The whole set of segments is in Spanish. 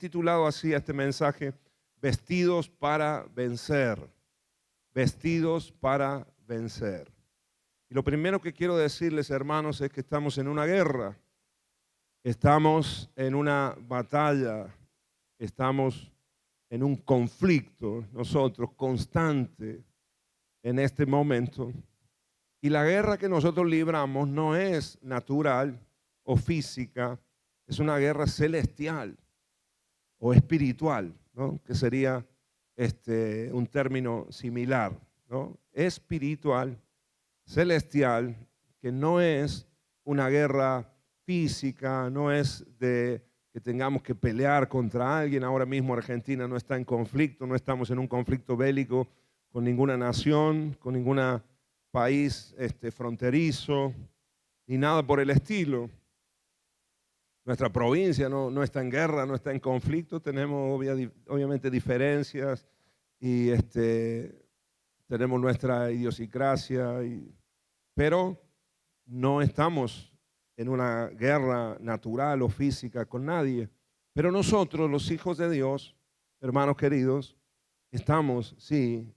Titulado así a este mensaje, Vestidos para vencer, vestidos para vencer. Y lo primero que quiero decirles, hermanos, es que estamos en una guerra, estamos en una batalla, estamos en un conflicto, nosotros, constante en este momento. Y la guerra que nosotros libramos no es natural o física, es una guerra celestial o espiritual, ¿no? Que sería un término similar, ¿no? Espiritual, celestial, que no es una guerra física, no es de que tengamos que pelear contra alguien. Ahora mismo Argentina no está en conflicto, no estamos en un conflicto bélico con ninguna nación, con ningún país fronterizo, ni nada por el estilo. Nuestra provincia no está en guerra, no está en conflicto, tenemos obviamente diferencias y tenemos nuestra idiosincrasia, pero no estamos en una guerra natural o física con nadie. Pero nosotros, los hijos de Dios, hermanos queridos, estamos, sí,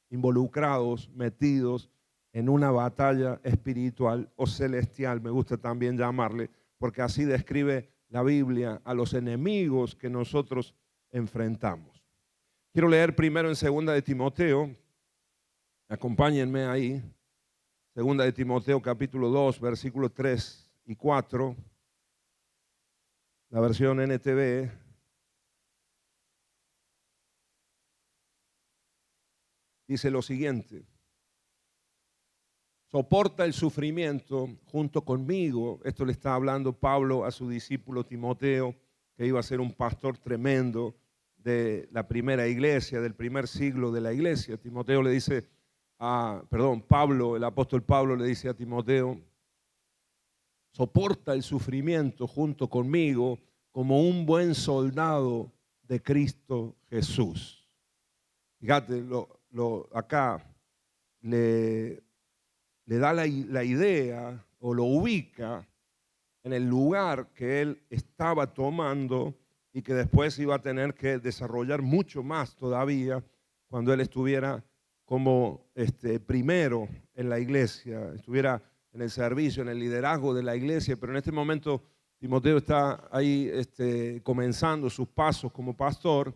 involucrados, metidos en una batalla espiritual o celestial, me gusta también llamarle, porque así describe la Biblia a los enemigos que nosotros enfrentamos. Quiero leer primero en 2 de Timoteo, acompáñenme ahí, 2 de Timoteo capítulo 2, versículos 3 y 4, la versión NTV. Dice lo siguiente: soporta el sufrimiento junto conmigo. Esto le está hablando Pablo a su discípulo Timoteo, que iba a ser un pastor tremendo de la primera iglesia, del primer siglo de la iglesia. Timoteo le dice, Pablo, el apóstol Pablo le dice a Timoteo, soporta el sufrimiento junto conmigo como un buen soldado de Cristo Jesús. Fíjate, acá le da la idea o lo ubica en el lugar que él estaba tomando y que después iba a tener que desarrollar mucho más todavía cuando él estuviera como primero en la iglesia, estuviera en el servicio, en el liderazgo de la iglesia. Pero en este momento Timoteo está ahí comenzando sus pasos como pastor,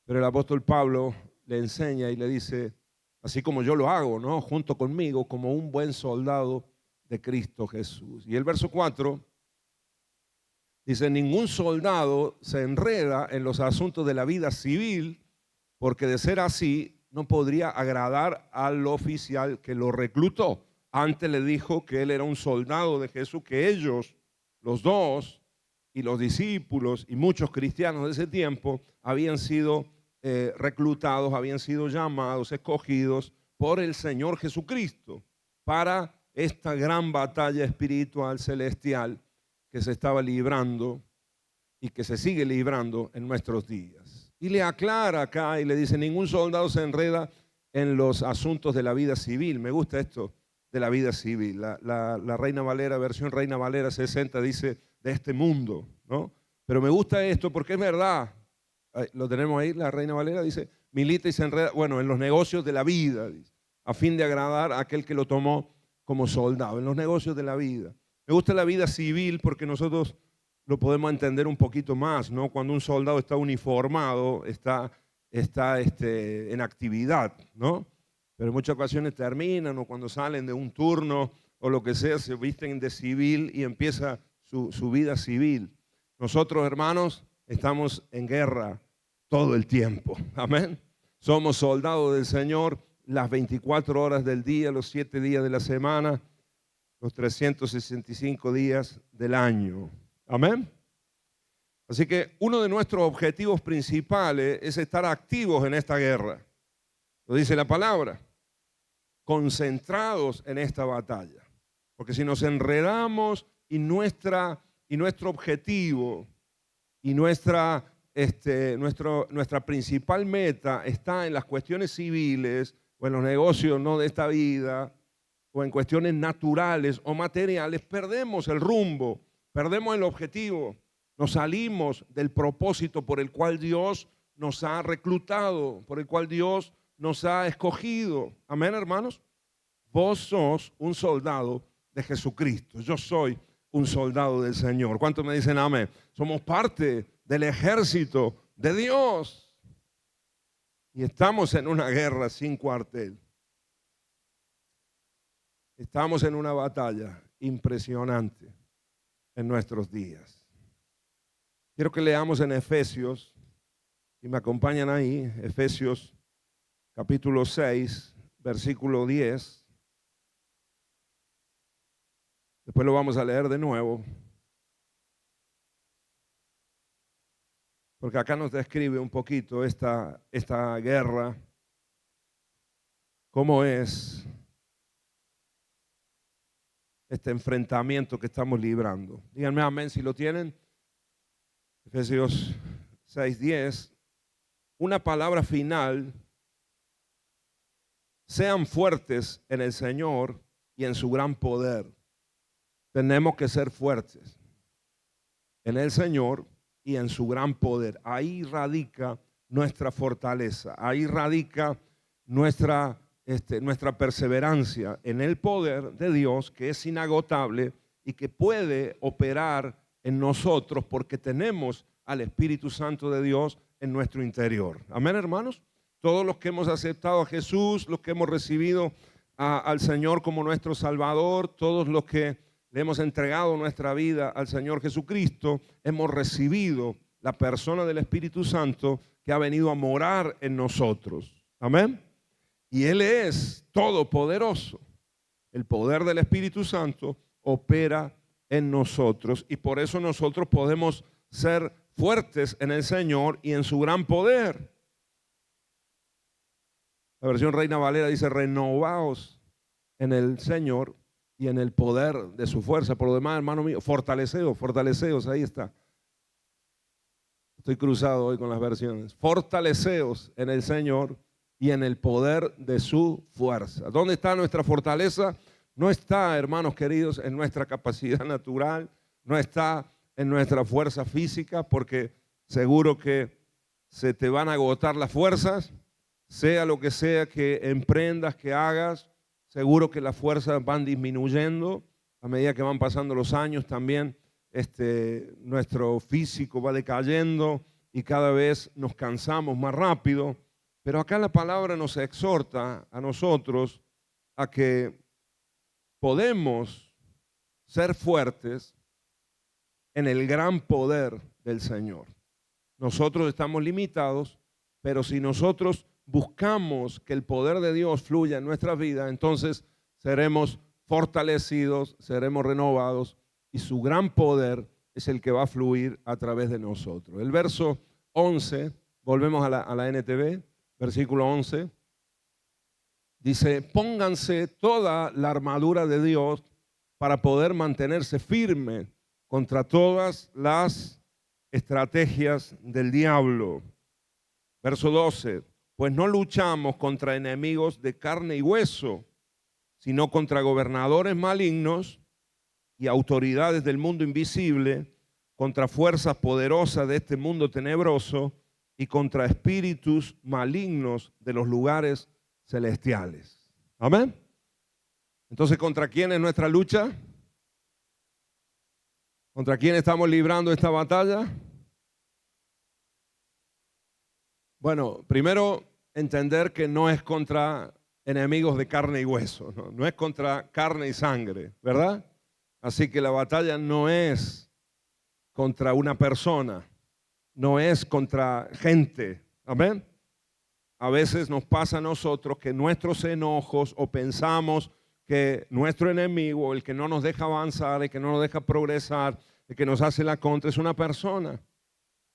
pero el apóstol Pablo le enseña y le dice, así como yo lo hago, ¿no? Junto conmigo, como un buen soldado de Cristo Jesús. Y el verso 4 dice, ningún soldado se enreda en los asuntos de la vida civil, porque de ser así no podría agradar al oficial que lo reclutó. Antes le dijo que él era un soldado de Jesús, que ellos, los dos, y los discípulos y muchos cristianos de ese tiempo habían sido reclutados, habían sido llamados, escogidos por el Señor Jesucristo para esta gran batalla espiritual celestial que se estaba librando y que se sigue librando en nuestros días. Y le aclara acá y le dice, ningún soldado se enreda en los asuntos de la vida civil. Me gusta esto de la vida civil. La Reina Valera, versión Reina Valera 60, dice de este mundo, ¿no? Pero me gusta esto porque es verdad. Lo tenemos ahí, la Reina Valera dice, milita y se enreda, bueno, en los negocios de la vida, dice, a fin de agradar a aquel que lo tomó como soldado, en los negocios de la vida. Me gusta la vida civil porque nosotros lo podemos entender un poquito más, ¿no? Cuando un soldado está uniformado, está en actividad, ¿no? Pero en muchas ocasiones terminan o cuando salen de un turno o lo que sea, se visten de civil y empieza su vida civil. Nosotros, hermanos, estamos en guerra todo el tiempo. Amén. Somos soldados del Señor las 24 horas del día, los 7 días de la semana, los 365 días del año. Amén. Así que uno de nuestros objetivos principales es estar activos en esta guerra. Lo dice la palabra. Concentrados en esta batalla. Porque si nos enredamos y nuestro objetivo y nuestra principal meta está en las cuestiones civiles o en los negocios no de esta vida o en cuestiones naturales o materiales, perdemos el rumbo, perdemos el objetivo. Nos salimos del propósito por el cual Dios nos ha reclutado, por el cual Dios nos ha escogido. Amén, hermanos. Vos sos un soldado de Jesucristo. Yo soy un soldado del Señor. ¿Cuántos me dicen amén? Somos parte del ejército de Dios. Y estamos en una guerra sin cuartel. Estamos en una batalla impresionante en nuestros días. Quiero que leamos en Efesios, y me acompañan ahí, Efesios capítulo 6, versículo 10. Después lo vamos a leer de nuevo, porque acá nos describe un poquito esta guerra, cómo es este enfrentamiento que estamos librando. Díganme amén si lo tienen. Efesios 6:10, una palabra final: sean fuertes en el Señor y en su gran poder. Tenemos que ser fuertes en el Señor y en su gran poder. Ahí radica nuestra fortaleza, ahí radica nuestra perseverancia en el poder de Dios, que es inagotable y que puede operar en nosotros porque tenemos al Espíritu Santo de Dios en nuestro interior. Amén, hermanos. Todos los que hemos aceptado a Jesús, los que hemos recibido al Señor como nuestro Salvador, todos los que le hemos entregado nuestra vida al Señor Jesucristo, hemos recibido la persona del Espíritu Santo que ha venido a morar en nosotros. Amén. Y Él es todopoderoso. El poder del Espíritu Santo opera en nosotros y por eso nosotros podemos ser fuertes en el Señor y en su gran poder. La versión Reina Valera dice: renovaos en el Señor y en el poder de su fuerza. Por lo demás, hermano mío, fortaleceos, ahí está. Estoy cruzado hoy con las versiones. Fortaleceos en el Señor y en el poder de su fuerza. ¿Dónde está nuestra fortaleza? No está, hermanos queridos, en nuestra capacidad natural, no está en nuestra fuerza física, porque seguro que se te van a agotar las fuerzas, sea lo que sea que emprendas, que hagas, seguro que las fuerzas van disminuyendo a medida que van pasando los años. También nuestro físico va decayendo y cada vez nos cansamos más rápido. Pero acá la palabra nos exhorta a nosotros a que podemos ser fuertes en el gran poder del Señor. Nosotros estamos limitados, pero si nosotros buscamos que el poder de Dios fluya en nuestra vida, entonces seremos fortalecidos, seremos renovados y su gran poder es el que va a fluir a través de nosotros. El verso 11, volvemos a la NTV, versículo 11, dice: pónganse toda la armadura de Dios para poder mantenerse firme contra todas las estrategias del diablo. Verso 12, pues no luchamos contra enemigos de carne y hueso, sino contra gobernadores malignos y autoridades del mundo invisible, contra fuerzas poderosas de este mundo tenebroso y contra espíritus malignos de los lugares celestiales. Amén. Entonces, ¿contra quién es nuestra lucha? ¿Contra quién estamos librando esta batalla? Bueno, primero entender que no es contra enemigos de carne y hueso, no es contra carne y sangre, ¿verdad? Así que la batalla no es contra una persona, no es contra gente, amén. A veces nos pasa a nosotros que nuestros enojos o pensamos que nuestro enemigo, el que no nos deja avanzar, el que no nos deja progresar, el que nos hace la contra, es una persona.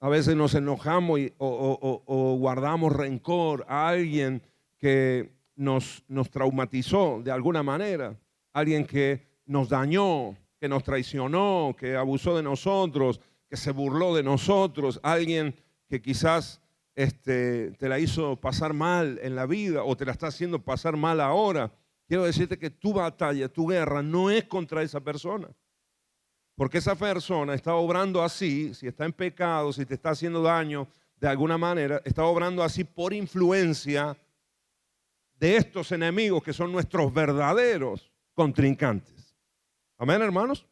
A veces nos enojamos o guardamos rencor a alguien que nos traumatizó de alguna manera, alguien que nos dañó, que nos traicionó, que abusó de nosotros, que se burló de nosotros, alguien que quizás te la hizo pasar mal en la vida o te la está haciendo pasar mal ahora. Quiero decirte que tu batalla, tu guerra no es contra esa persona. Porque esa persona está obrando así, si está en pecado, si te está haciendo daño de alguna manera, está obrando así por influencia de estos enemigos que son nuestros verdaderos contrincantes. Amén, hermanos.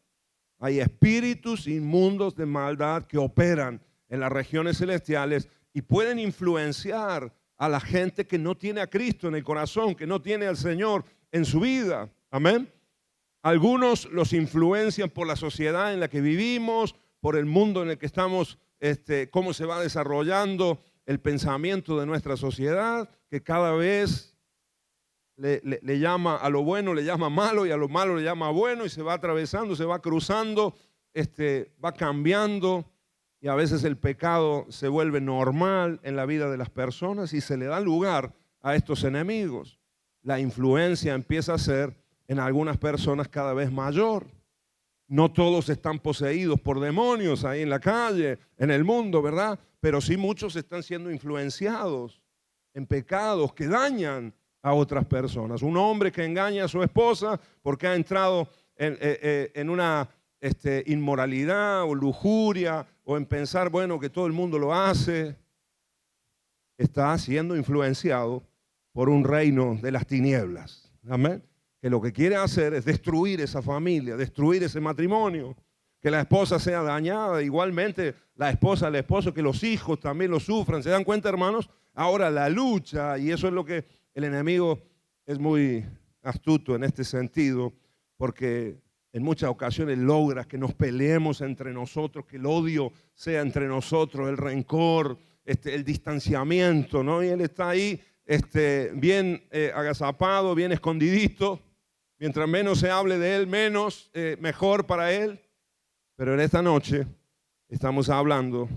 Hay espíritus inmundos de maldad que operan en las regiones celestiales y pueden influenciar a la gente que no tiene a Cristo en el corazón, que no tiene al Señor en su vida. Amén. Algunos los influencian por la sociedad en la que vivimos, por el mundo en el que estamos, cómo se va desarrollando el pensamiento de nuestra sociedad, que cada vez le llama a lo bueno, le llama malo, y a lo malo le llama bueno, y se va atravesando, se va cruzando, va cambiando, y a veces el pecado se vuelve normal en la vida de las personas y se le da lugar a estos enemigos. La influencia empieza a ser en algunas personas cada vez mayor. No todos están poseídos por demonios ahí en la calle, en el mundo, ¿verdad? Pero sí muchos están siendo influenciados en pecados que dañan a otras personas. Un hombre que engaña a su esposa porque ha entrado en una inmoralidad o lujuria o en pensar, bueno, que todo el mundo lo hace, está siendo influenciado por un reino de las tinieblas. Amén. Que lo que quiere hacer es destruir esa familia, destruir ese matrimonio, que la esposa sea dañada, igualmente la esposa, el esposo, que los hijos también lo sufran. ¿Se dan cuenta, hermanos? Ahora la lucha, y eso es lo que el enemigo es muy astuto en este sentido, porque en muchas ocasiones logra que nos peleemos entre nosotros, que el odio sea entre nosotros, el rencor, el distanciamiento, ¿no? Y él está ahí bien agazapado, bien escondidito. Mientras menos se hable de él, mejor para él. Pero en esta noche estamos hablando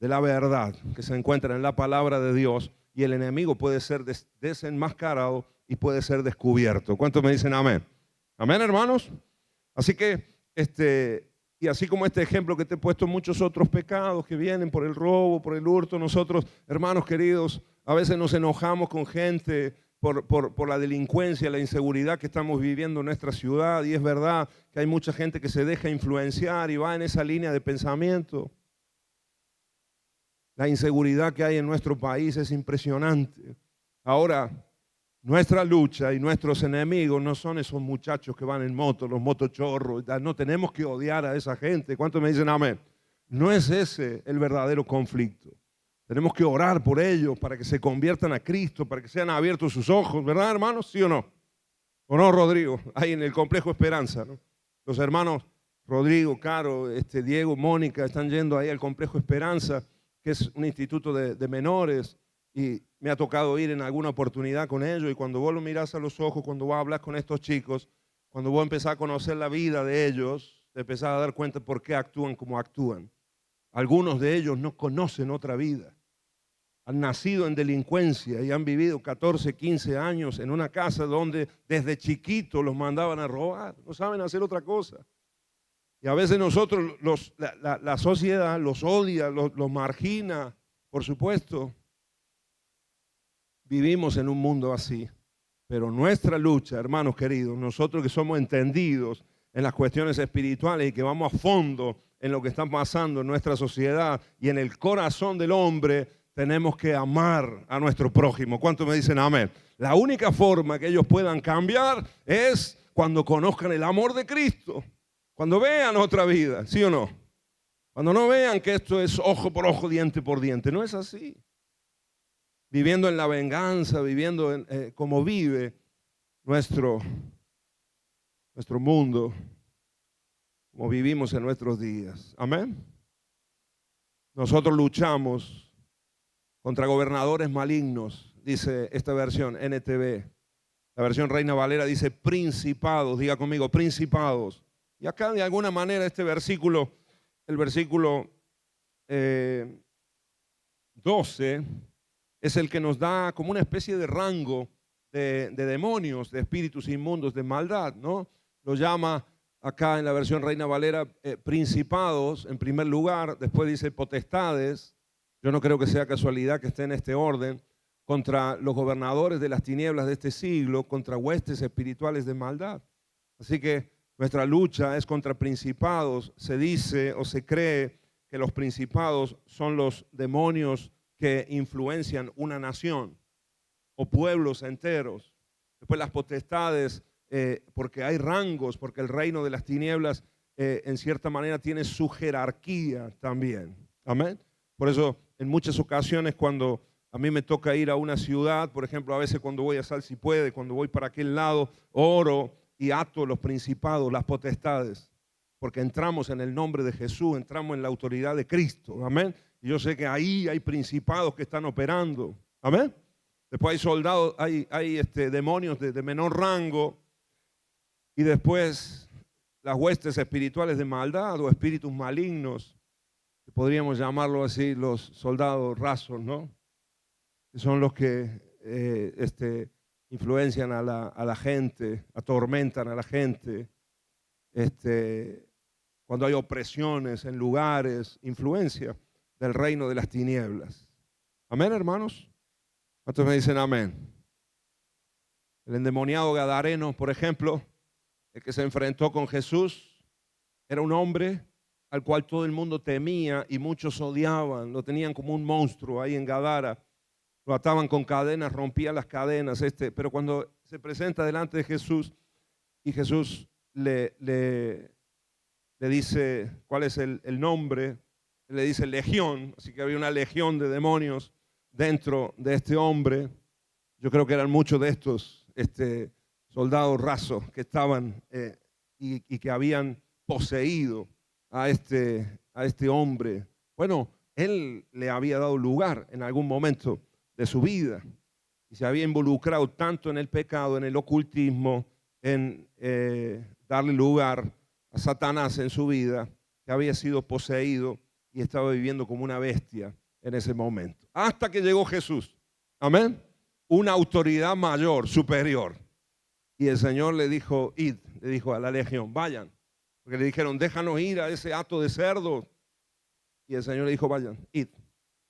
de la verdad que se encuentra en la palabra de Dios, y el enemigo puede ser desenmascarado y puede ser descubierto. ¿Cuántos me dicen amén? Amén, hermanos. Así que, y así como este ejemplo que te he puesto, muchos otros pecados que vienen por el robo, por el hurto. Nosotros, hermanos queridos, a veces nos enojamos con gente por la delincuencia, la inseguridad que estamos viviendo en nuestra ciudad, y es verdad que hay mucha gente que se deja influenciar y va en esa línea de pensamiento. La inseguridad que hay en nuestro país es impresionante. Ahora, nuestra lucha y nuestros enemigos no son esos muchachos que van en moto, los motochorros. No tenemos que odiar a esa gente. ¿Cuántos me dicen amén? No es ese el verdadero conflicto. Tenemos que orar por ellos para que se conviertan a Cristo, para que sean abiertos sus ojos, ¿verdad, hermanos? ¿Sí o no? ¿O no, Rodrigo? Ahí en el Complejo Esperanza, ¿no? Los hermanos Rodrigo, Caro, Diego, Mónica están yendo ahí al Complejo Esperanza, que es un instituto de menores, y me ha tocado ir en alguna oportunidad con ellos, y cuando vos lo mirás a los ojos, cuando vos hablas con estos chicos, cuando vos empezás a conocer la vida de ellos, te empezás a dar cuenta por qué actúan como actúan. Algunos de ellos no conocen otra vida. Han nacido en delincuencia y han vivido 14, 15 años en una casa donde desde chiquitos los mandaban a robar. No saben hacer otra cosa. Y a veces nosotros, la sociedad los odia, los margina, por supuesto. Vivimos en un mundo así. Pero nuestra lucha, hermanos queridos, nosotros que somos entendidos en las cuestiones espirituales y que vamos a fondo en lo que está pasando en nuestra sociedad y en el corazón del hombre, tenemos que amar a nuestro prójimo. ¿Cuántos me dicen amén? La única forma que ellos puedan cambiar es cuando conozcan el amor de Cristo. Cuando vean otra vida, ¿sí o no? Cuando no vean que esto es ojo por ojo, diente por diente. No es así. Viviendo en la venganza, viviendo como vive nuestro mundo, como vivimos en nuestros días. Amén. Nosotros luchamos contra gobernadores malignos, dice esta versión NTV. La versión Reina Valera dice principados. Diga conmigo, principados. Y acá de alguna manera este versículo, el versículo 12, es el que nos da como una especie de rango de demonios, de espíritus inmundos, de maldad, ¿no? Lo llama acá en la versión Reina Valera principados en primer lugar, después dice potestades. Yo no creo que sea casualidad que esté en este orden, contra los gobernadores de las tinieblas de este siglo, contra huestes espirituales de maldad. Así que Nuestra lucha es contra principados. Se dice o se cree que los principados son los demonios que influencian una nación o pueblos enteros. Después las potestades, porque hay rangos, porque el reino de las tinieblas en cierta manera tiene su jerarquía también. Amén. Por eso en muchas ocasiones cuando a mí me toca ir a una ciudad, por ejemplo, a veces cuando voy a Sal Si Puede, cuando voy para aquel lado, oro y ato los principados, las potestades, porque entramos en el nombre de Jesús, entramos en la autoridad de Cristo. Amén. Y yo sé que ahí hay principados que están operando. Amén. Después hay soldados, hay demonios de menor rango, y después las huestes espirituales de maldad o espíritus malignos, que podríamos llamarlo así, los soldados rasos, ¿no? Que son los que influencian a la gente, atormentan a la gente, cuando hay opresiones en lugares, influencia del reino de las tinieblas. Amén, hermanos. ¿Cuántos me dicen amén? El endemoniado gadareno, por ejemplo, el que se enfrentó con Jesús, era un hombre al cual todo el mundo temía y muchos odiaban, lo tenían como un monstruo ahí en Gadara, lo ataban con cadenas, rompía las cadenas, pero cuando se presenta delante de Jesús y Jesús le dice cuál es el nombre, le dice legión, así que había una legión de demonios dentro de este hombre. Yo creo que eran muchos de estos soldados rasos que estaban y que habían poseído a este hombre. Bueno, él le había dado lugar en algún momento de su vida y se había involucrado tanto en el pecado, en el ocultismo, en darle lugar a Satanás en su vida, que había sido poseído y estaba viviendo como una bestia en ese momento. Hasta que llegó Jesús. Amén. Una autoridad mayor, superior. Y el Señor le dijo, id, le dijo a la legión, vayan. Porque le dijeron, déjanos ir a ese hato de cerdos. Y el Señor le dijo, vayan, id.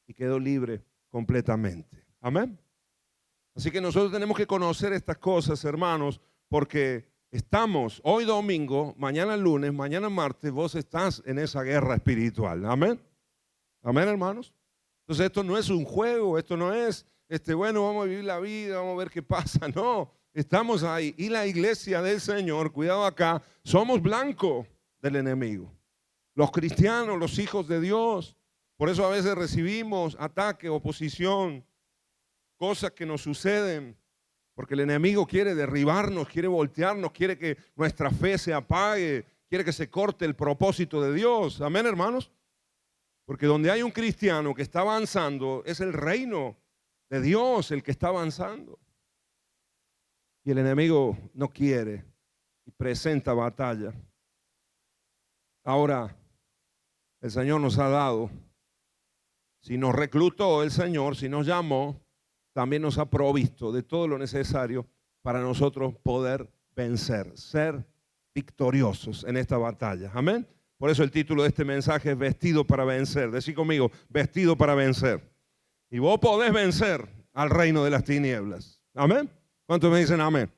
Y quedó libre completamente. Amén. Así que nosotros tenemos que conocer estas cosas, hermanos, porque estamos hoy domingo, mañana lunes, mañana martes, vos estás en esa guerra espiritual. Amén. Amén, hermanos. Entonces esto no es un juego, esto no es, bueno, vamos a vivir la vida, vamos a ver qué pasa. No, estamos ahí. Y la iglesia del Señor, cuidado acá, somos blanco del enemigo. Los cristianos, los hijos de Dios. Por eso a veces recibimos ataque, oposición, cosas que nos suceden. Porque el enemigo quiere derribarnos, quiere voltearnos, quiere que nuestra fe se apague, quiere que se corte el propósito de Dios. Amén, hermanos. Porque donde hay un cristiano que está avanzando, es el reino de Dios el que está avanzando. Y el enemigo no quiere y presenta batalla. Ahora, el Señor nos ha dado, si nos reclutó el Señor, si nos llamó, también nos ha provisto de todo lo necesario para nosotros poder vencer, ser victoriosos en esta batalla. Amén. Por eso el título de este mensaje es Vestido para vencer. Decí conmigo, vestido para vencer. Y vos podés vencer al reino de las tinieblas. Amén. ¿Cuántos me dicen amén?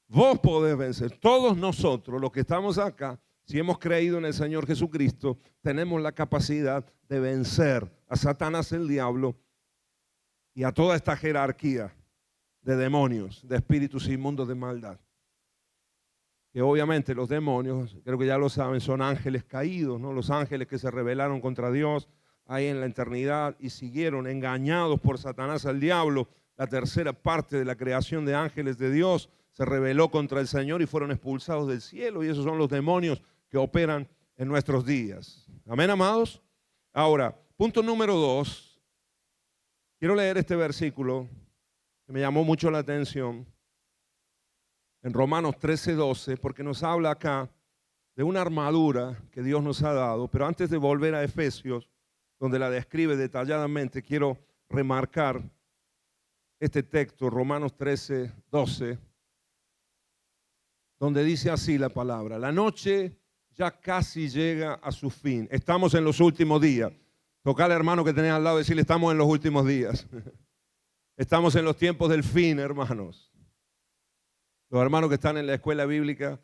Vos podés vencer. Todos nosotros, los que estamos acá, si hemos creído en el Señor Jesucristo, tenemos la capacidad de vencer a Satanás, el diablo, y a toda esta jerarquía de demonios, de espíritus inmundos de maldad. Que obviamente los demonios, creo que ya lo saben, son ángeles caídos, ¿no? Los ángeles que se rebelaron contra Dios ahí en la eternidad y siguieron engañados por Satanás al diablo. La tercera parte de la creación de ángeles de Dios se rebeló contra el Señor y fueron expulsados del cielo, y esos son los demonios que operan en nuestros días. Amén, amados. Ahora, punto número 2. Quiero leer este versículo que me llamó mucho la atención. En Romanos 13:12, porque nos habla acá de una armadura que Dios nos ha dado. Pero antes de volver a Efesios, donde la describe detalladamente, quiero remarcar este texto, Romanos 13:12, donde dice así la palabra: la noche ya casi llega a su fin. Estamos en los últimos días. Tocale al hermano que tenés al lado y decirle, estamos en los últimos días. Estamos en los tiempos del fin, hermanos. Los hermanos que están en la escuela bíblica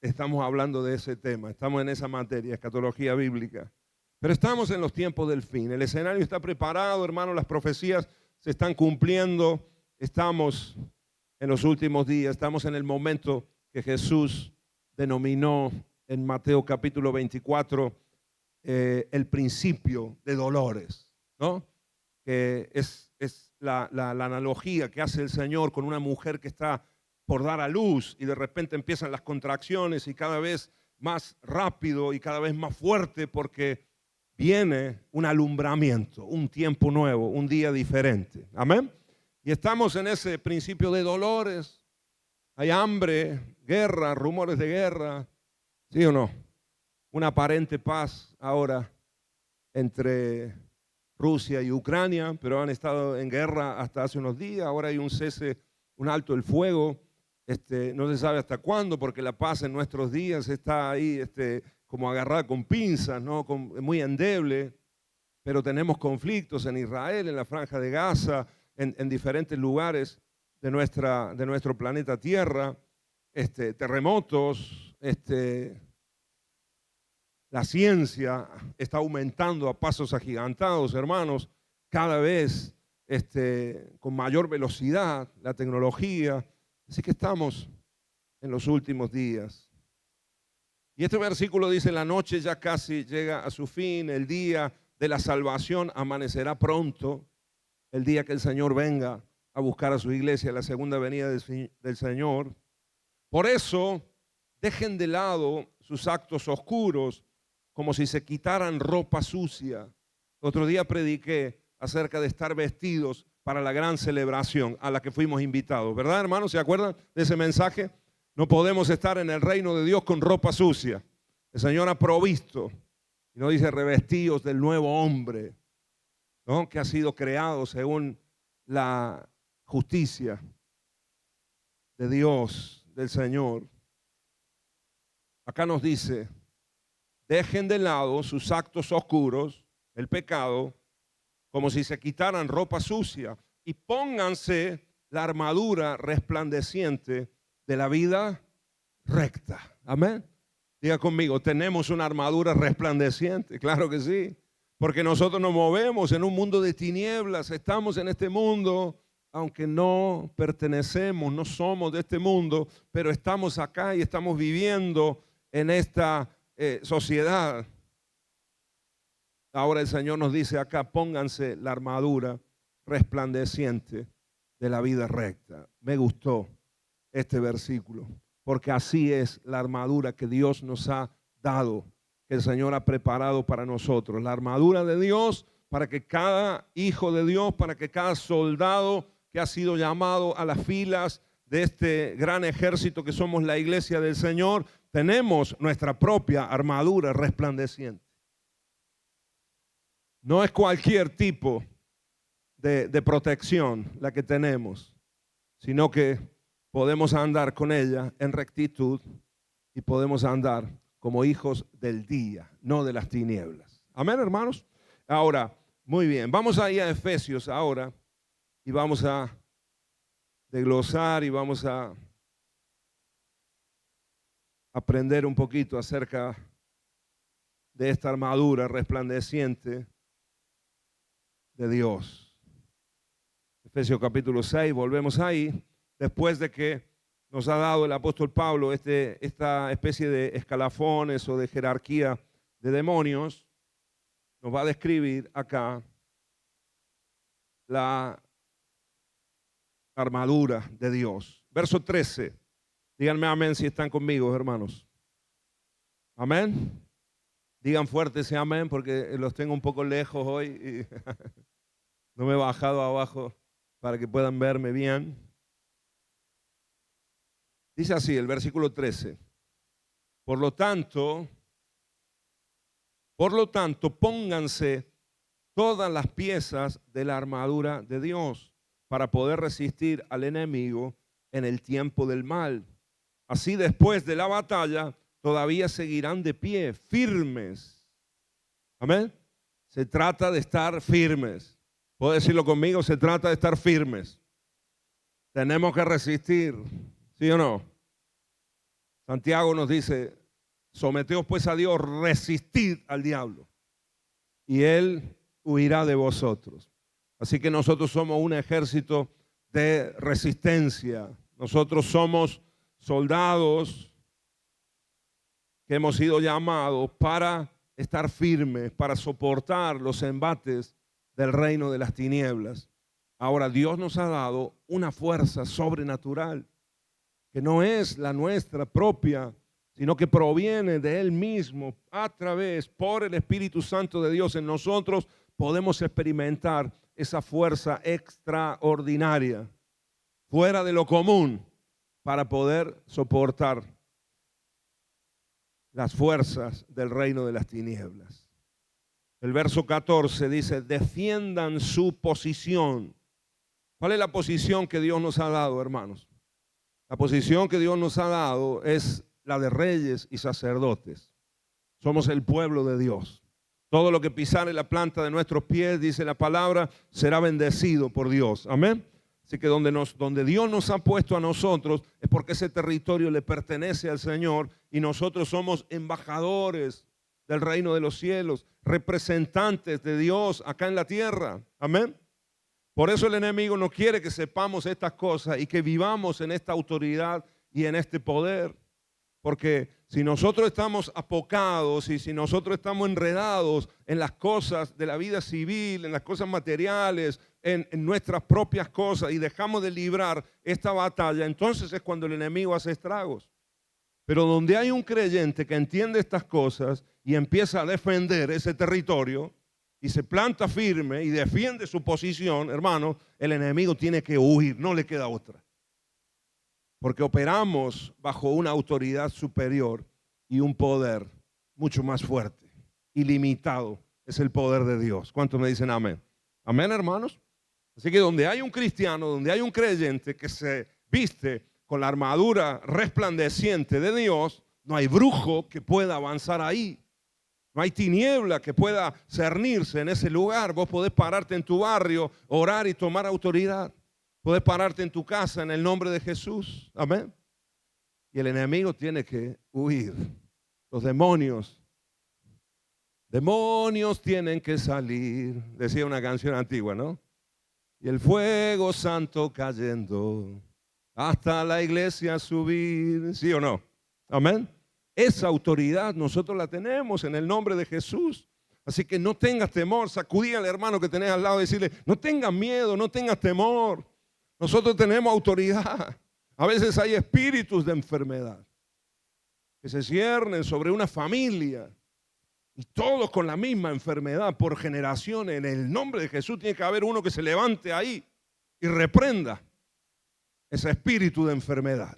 estamos hablando de ese tema, estamos en esa materia, escatología bíblica. Pero estamos en los tiempos del fin. El escenario está preparado, hermano, las profecías se están cumpliendo. Estamos en los últimos días, estamos en el momento que Jesús denominó en Mateo capítulo 24 el principio de dolores, ¿no? Que es la analogía que hace el Señor con una mujer que está por dar a luz y de repente empiezan las contracciones y cada vez más rápido y cada vez más fuerte porque viene un alumbramiento, un tiempo nuevo, un día diferente. Amén. Y estamos en ese principio de dolores. Hay hambre, guerra, rumores de guerra, ¿sí o no? Una aparente paz ahora entre Rusia y Ucrania, pero han estado en guerra hasta hace unos días. Ahora hay un cese, un alto el fuego. No se sabe hasta cuándo, porque la paz en nuestros días está ahí como agarrada con pinzas, ¿no? Muy endeble. Pero tenemos conflictos en Israel, en la Franja de Gaza, en diferentes lugares de nuestro planeta Tierra, terremotos, la ciencia está aumentando a pasos agigantados, hermanos, cada vez con mayor velocidad, la tecnología. Así que estamos en los últimos días. Y este versículo dice, la noche ya casi llega a su fin, el día de la salvación amanecerá pronto, el día que el Señor venga a buscar a su iglesia, la segunda venida del Señor. Por eso, dejen de lado sus actos oscuros, como si se quitaran ropa sucia. Otro día prediqué acerca de estar vestidos para la gran celebración a la que fuimos invitados. ¿Verdad, hermanos? ¿Se acuerdan de ese mensaje? No podemos estar en el reino de Dios con ropa sucia. El Señor ha provisto, y no dice revestidos del nuevo hombre, ¿no? Que ha sido creado según la justicia de Dios, del Señor. Acá nos dice, dejen de lado sus actos oscuros, el pecado, como si se quitaran ropa sucia y pónganse la armadura resplandeciente de la vida recta. Amén. Diga conmigo, tenemos una armadura resplandeciente. Claro que sí, porque nosotros nos movemos en un mundo de tinieblas. Estamos en este mundo, aunque no pertenecemos, no somos de este mundo, pero estamos acá y estamos viviendo en esta sociedad. Ahora el Señor nos dice acá, pónganse la armadura resplandeciente de la vida recta. Me gustó este versículo, porque así es la armadura que Dios nos ha dado, que el Señor ha preparado para nosotros. La armadura de Dios para que cada hijo de Dios, para que cada soldado que ha sido llamado a las filas de este gran ejército que somos la iglesia del Señor, tenemos nuestra propia armadura resplandeciente. No es cualquier tipo de protección la que tenemos, sino que podemos andar con ella en rectitud y podemos andar como hijos del día, no de las tinieblas. Amén, hermanos. Ahora, muy bien, vamos a ir a Efesios ahora y vamos a desglosar y vamos a aprender un poquito acerca de esta armadura resplandeciente de Dios. Efesios capítulo 6, volvemos ahí, después de que nos ha dado el apóstol Pablo esta especie de escalafones o de jerarquía de demonios, nos va a describir acá la armadura de Dios. Verso 13, díganme amén si están conmigo, hermanos. Amén. Digan fuerte ese amén porque los tengo un poco lejos hoy y no me he bajado abajo para que puedan verme bien. Dice así el versículo 13. Por lo tanto, pónganse todas las piezas de la armadura de Dios para poder resistir al enemigo en el tiempo del mal. Así después de la batalla todavía seguirán de pie, firmes. Amén. Se trata de estar firmes. ¿Puedo decirlo conmigo? Se trata de estar firmes. Tenemos que resistir, ¿sí o no? Santiago nos dice, someteos pues a Dios, resistid al diablo y él huirá de vosotros. Así que nosotros somos un ejército de resistencia. Nosotros somos soldados que hemos sido llamados para estar firmes, para soportar los embates del reino de las tinieblas. Ahora, Dios nos ha dado una fuerza sobrenatural que no es la nuestra propia, sino que proviene de Él mismo a través, por el Espíritu Santo de Dios en nosotros, podemos experimentar esa fuerza extraordinaria, fuera de lo común, para poder soportar las fuerzas del reino de las tinieblas. El verso 14 dice, defiendan su posición. ¿Cuál es la posición que Dios nos ha dado, hermanos? La posición que Dios nos ha dado es la de reyes y sacerdotes. Somos el pueblo de Dios. Todo lo que pisare la planta de nuestros pies, dice la palabra, será bendecido por Dios. Amén. Así que donde Dios nos ha puesto a nosotros es porque ese territorio le pertenece al Señor y nosotros somos embajadores del reino de los cielos, representantes de Dios acá en la tierra. Amén. Por eso el enemigo no quiere que sepamos estas cosas y que vivamos en esta autoridad y en este poder. Porque si nosotros estamos apocados y si nosotros estamos enredados en las cosas de la vida civil, en las cosas materiales, en nuestras propias cosas y dejamos de librar esta batalla, entonces es cuando el enemigo hace estragos. Pero donde hay un creyente que entiende estas cosas y empieza a defender ese territorio y se planta firme y defiende su posición, hermano, el enemigo tiene que huir, no le queda otra. Porque operamos bajo una autoridad superior y un poder mucho más fuerte, ilimitado, es el poder de Dios. ¿Cuántos me dicen amén? Amén, hermanos. Así que donde hay un cristiano, donde hay un creyente que se viste con la armadura resplandeciente de Dios, no hay brujo que pueda avanzar ahí. No hay tiniebla que pueda cernirse en ese lugar. Vos podés pararte en tu barrio, orar y tomar autoridad. Podés pararte en tu casa en el nombre de Jesús. Amén. Y el enemigo tiene que huir. Los demonios tienen que salir. Decía una canción antigua, ¿no? Y el fuego santo cayendo hasta la iglesia subir. ¿Sí o no? Amén. Esa autoridad nosotros la tenemos en el nombre de Jesús. Así que no tengas temor. Sacudí al hermano que tenés al lado y decirle, no tengas miedo, no tengas temor. Nosotros tenemos autoridad. A veces hay espíritus de enfermedad que se ciernen sobre una familia y todos con la misma enfermedad por generaciones. En el nombre de Jesús tiene que haber uno que se levante ahí y reprenda ese espíritu de enfermedad.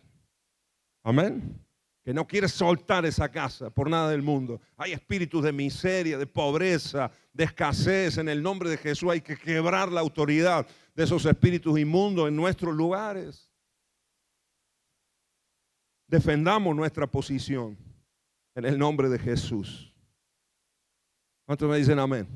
Amén. Que no quiere soltar esa casa por nada del mundo. Hay espíritus de miseria, de pobreza, de escasez. En el nombre de Jesús hay que quebrar la autoridad de esos espíritus inmundos en nuestros lugares. Defendamos nuestra posición en el nombre de Jesús. ¿Cuántos me dicen amén?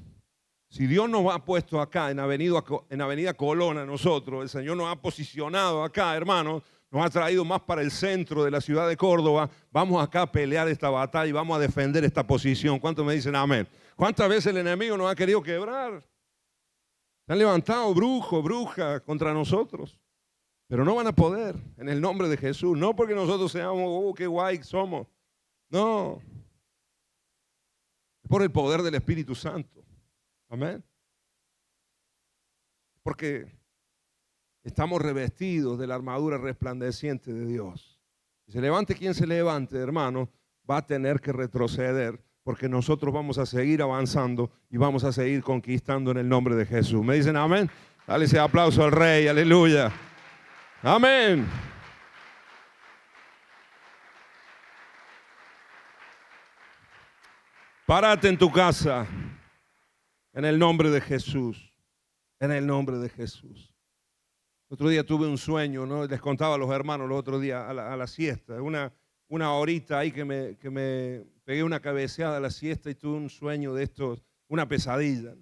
Si Dios nos ha puesto acá en Avenida Colón a nosotros, el Señor nos ha posicionado acá, hermanos, nos ha traído más para el centro de la ciudad de Córdoba, vamos acá a pelear esta batalla y vamos a defender esta posición. ¿Cuántos me dicen amén? ¿Cuántas veces el enemigo nos ha querido quebrar? Se han levantado brujos, brujas contra nosotros, pero no van a poder en el nombre de Jesús. No porque nosotros seamos, qué guay somos. No. Es por el poder del Espíritu Santo. Amén. Porque estamos revestidos de la armadura resplandeciente de Dios. Si se levante quien se levante, hermano, va a tener que retroceder porque nosotros vamos a seguir avanzando y vamos a seguir conquistando en el nombre de Jesús. ¿Me dicen amén? Dale ese aplauso al Rey, aleluya. Amén. Párate en tu casa en el nombre de Jesús. En el nombre de Jesús. Otro día tuve un sueño, ¿no? Les contaba a los hermanos el otro día a la siesta, una horita ahí que me pegué una cabeceada a la siesta y tuve un sueño de estos, una pesadilla.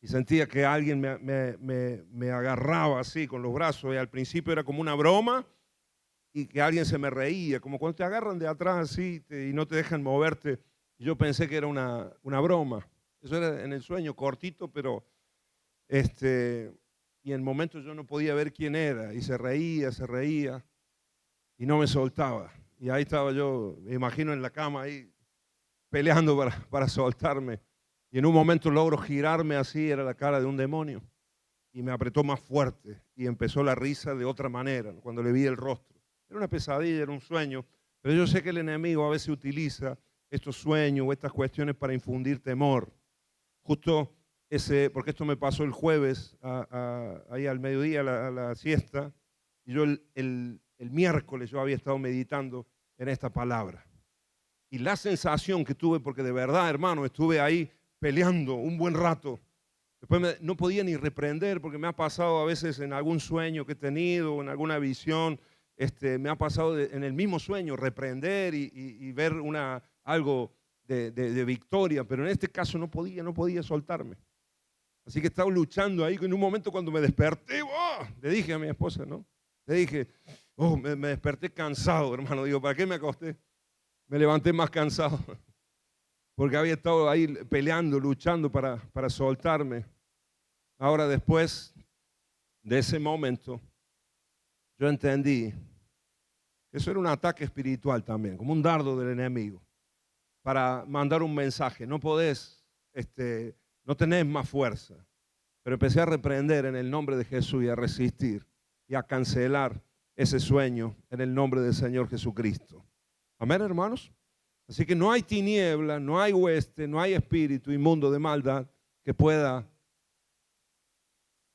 Y sentía que alguien me agarraba así con los brazos y al principio era como una broma y que alguien se me reía, como cuando te agarran de atrás así y no te dejan moverte. Yo pensé que era una broma. Eso era en el sueño, cortito, pero y en momentos yo no podía ver quién era y se reía y no me soltaba. Y ahí estaba yo, me imagino en la cama ahí peleando para soltarme. Y en un momento logro girarme así, era la cara de un demonio. Y me apretó más fuerte y empezó la risa de otra manera, ¿no? Cuando le vi el rostro. Era una pesadilla, era un sueño, pero yo sé que el enemigo a veces utiliza estos sueños o estas cuestiones para infundir temor. Justo porque esto me pasó el jueves, ahí al mediodía, a la siesta, y yo el miércoles yo había estado meditando en esta palabra. Y la sensación que tuve, porque de verdad, hermano, estuve ahí peleando un buen rato. Después no podía ni reprender, porque me ha pasado a veces en algún sueño que he tenido, en alguna visión, me ha pasado en el mismo sueño reprender y ver algo de victoria, pero en este caso no podía soltarme. Así que estaba luchando ahí. En un momento cuando me desperté, ¡oh!, le dije a mi esposa, ¿no? Le dije, me desperté cansado, hermano. Digo, ¿para qué me acosté? Me levanté más cansado, porque había estado ahí peleando, luchando para soltarme. Ahora, después de ese momento, yo entendí que eso era un ataque espiritual también, como un dardo del enemigo, para mandar un mensaje. No podés, no tenés más fuerza. Pero empecé a reprender en el nombre de Jesús y a resistir y a cancelar ese sueño en el nombre del Señor Jesucristo. Amén, hermanos. Así que no hay tiniebla, no hay hueste, no hay espíritu inmundo de maldad que pueda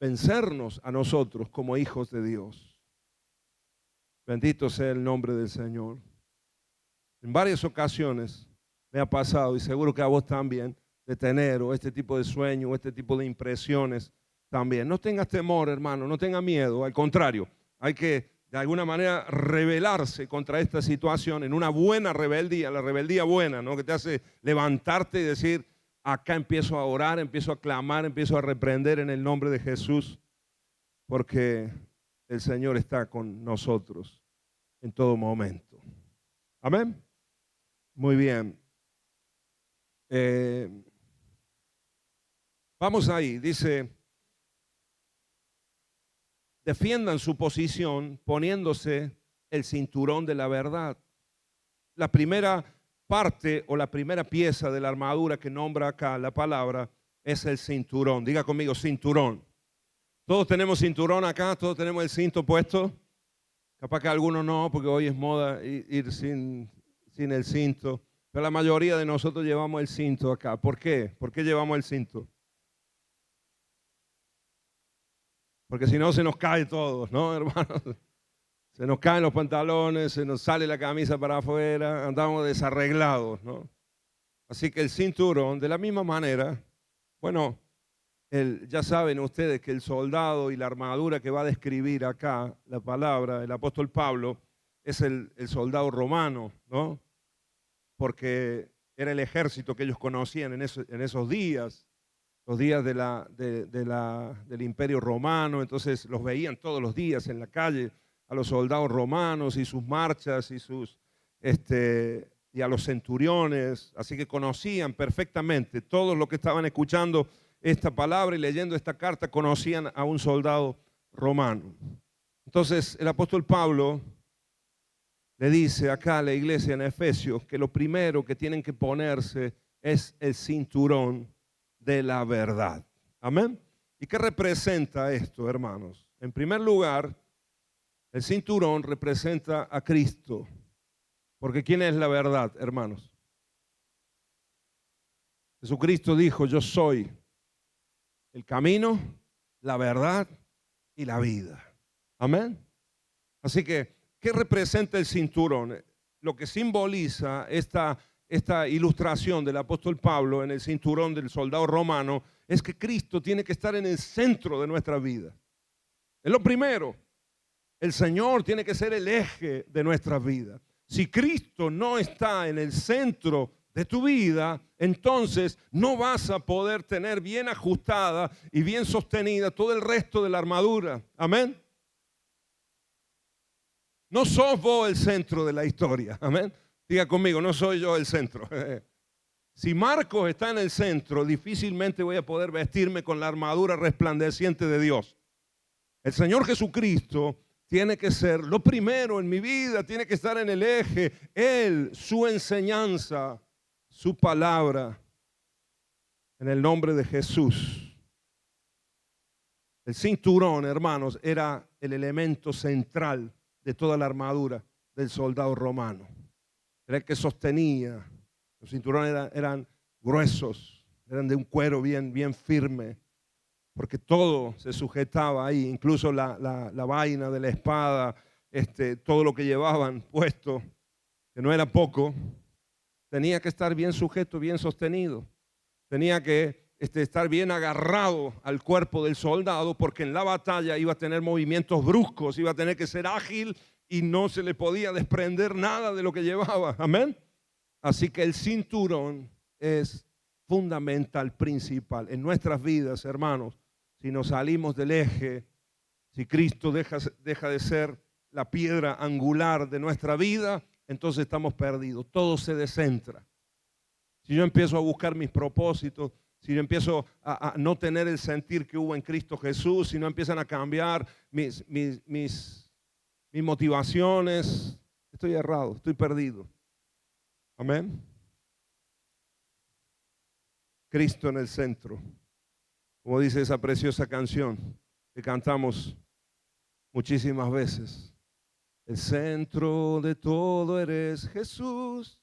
vencernos a nosotros como hijos de Dios. Bendito sea el nombre del Señor. En varias ocasiones me ha pasado, y seguro que a vos también, de tener o este tipo de sueño o este tipo de impresiones también. No tengas temor, hermano, no tenga miedo, al contrario, hay que de alguna manera rebelarse contra esta situación en una buena rebeldía, la rebeldía buena, ¿no?, que te hace levantarte y decir, acá empiezo a orar, empiezo a clamar, empiezo a reprender en el nombre de Jesús, porque el Señor está con nosotros en todo momento. Amén. Muy bien. Vamos ahí, dice, defiendan su posición poniéndose el cinturón de la verdad. La primera parte o la primera pieza de la armadura que nombra acá la palabra es el cinturón. Diga conmigo, cinturón. Todos tenemos cinturón acá, todos tenemos el cinto puesto. Capaz que algunos no, porque hoy es moda ir sin el cinto. Pero la mayoría de nosotros llevamos el cinto acá. ¿Por qué? ¿Por qué llevamos el cinto? Porque si no se nos cae todo, ¿no, hermanos? Se nos caen los pantalones, se nos sale la camisa para afuera, andamos desarreglados, ¿no? Así que el cinturón, de la misma manera, bueno, ya saben ustedes que el soldado y la armadura que va a describir acá la palabra, el apóstol Pablo, es el soldado romano, ¿no? Porque era el ejército que ellos conocían en esos días, los días del Imperio Romano. Entonces los veían todos los días en la calle a los soldados romanos y sus marchas y a los centuriones. Así que conocían perfectamente, todos los que estaban escuchando esta palabra y leyendo esta carta conocían a un soldado romano. Entonces el apóstol Pablo le dice acá a la iglesia en Efesios que lo primero que tienen que ponerse es el cinturón de la verdad. Amén. ¿Y qué representa esto, hermanos? En primer lugar, el cinturón representa a Cristo. Porque ¿quién es la verdad, hermanos? Jesucristo dijo, yo soy el camino, la verdad y la vida. Amén. Así que, ¿qué representa el cinturón? Lo que simboliza esta ilustración del apóstol Pablo en el cinturón del soldado romano es que Cristo tiene que estar en el centro de nuestra vida. Es lo primero. El Señor tiene que ser el eje de nuestra vida. Si Cristo no está en el centro de tu vida, entonces no vas a poder tener bien ajustada y bien sostenida todo el resto de la armadura. Amén. No sos vos el centro de la historia. Amén. Diga conmigo, no soy yo el centro. Si Marcos está en el centro, difícilmente voy a poder vestirme con la armadura resplandeciente de Dios. El Señor Jesucristo tiene que ser lo primero en mi vida, tiene que estar en el eje. Él, su enseñanza, su palabra, en el nombre de Jesús. El cinturón, hermanos, era el elemento central de toda la armadura del soldado romano. Era el que sostenía. Los cinturones eran gruesos, eran de un cuero bien firme, porque todo se sujetaba ahí, incluso la vaina de la espada, todo lo que llevaban puesto, que no era poco, tenía que estar bien sujeto, bien sostenido. Tenía que estar bien agarrado al cuerpo del soldado, porque en la batalla iba a tener movimientos bruscos, iba a tener que ser ágil y no se le podía desprender nada de lo que llevaba. Amén. Así que el cinturón es fundamental, principal en nuestras vidas, hermanos. Si nos salimos del eje, si Cristo deja de ser la piedra angular de nuestra vida, entonces estamos perdidos. Todo se descentra. Si yo empiezo a buscar mis propósitos, si yo empiezo a no tener el sentir que hubo en Cristo Jesús, si no empiezan a cambiar mis motivaciones, estoy errado, estoy perdido. Amén. Cristo en el centro. Como dice esa preciosa canción que cantamos muchísimas veces. El centro de todo eres Jesús.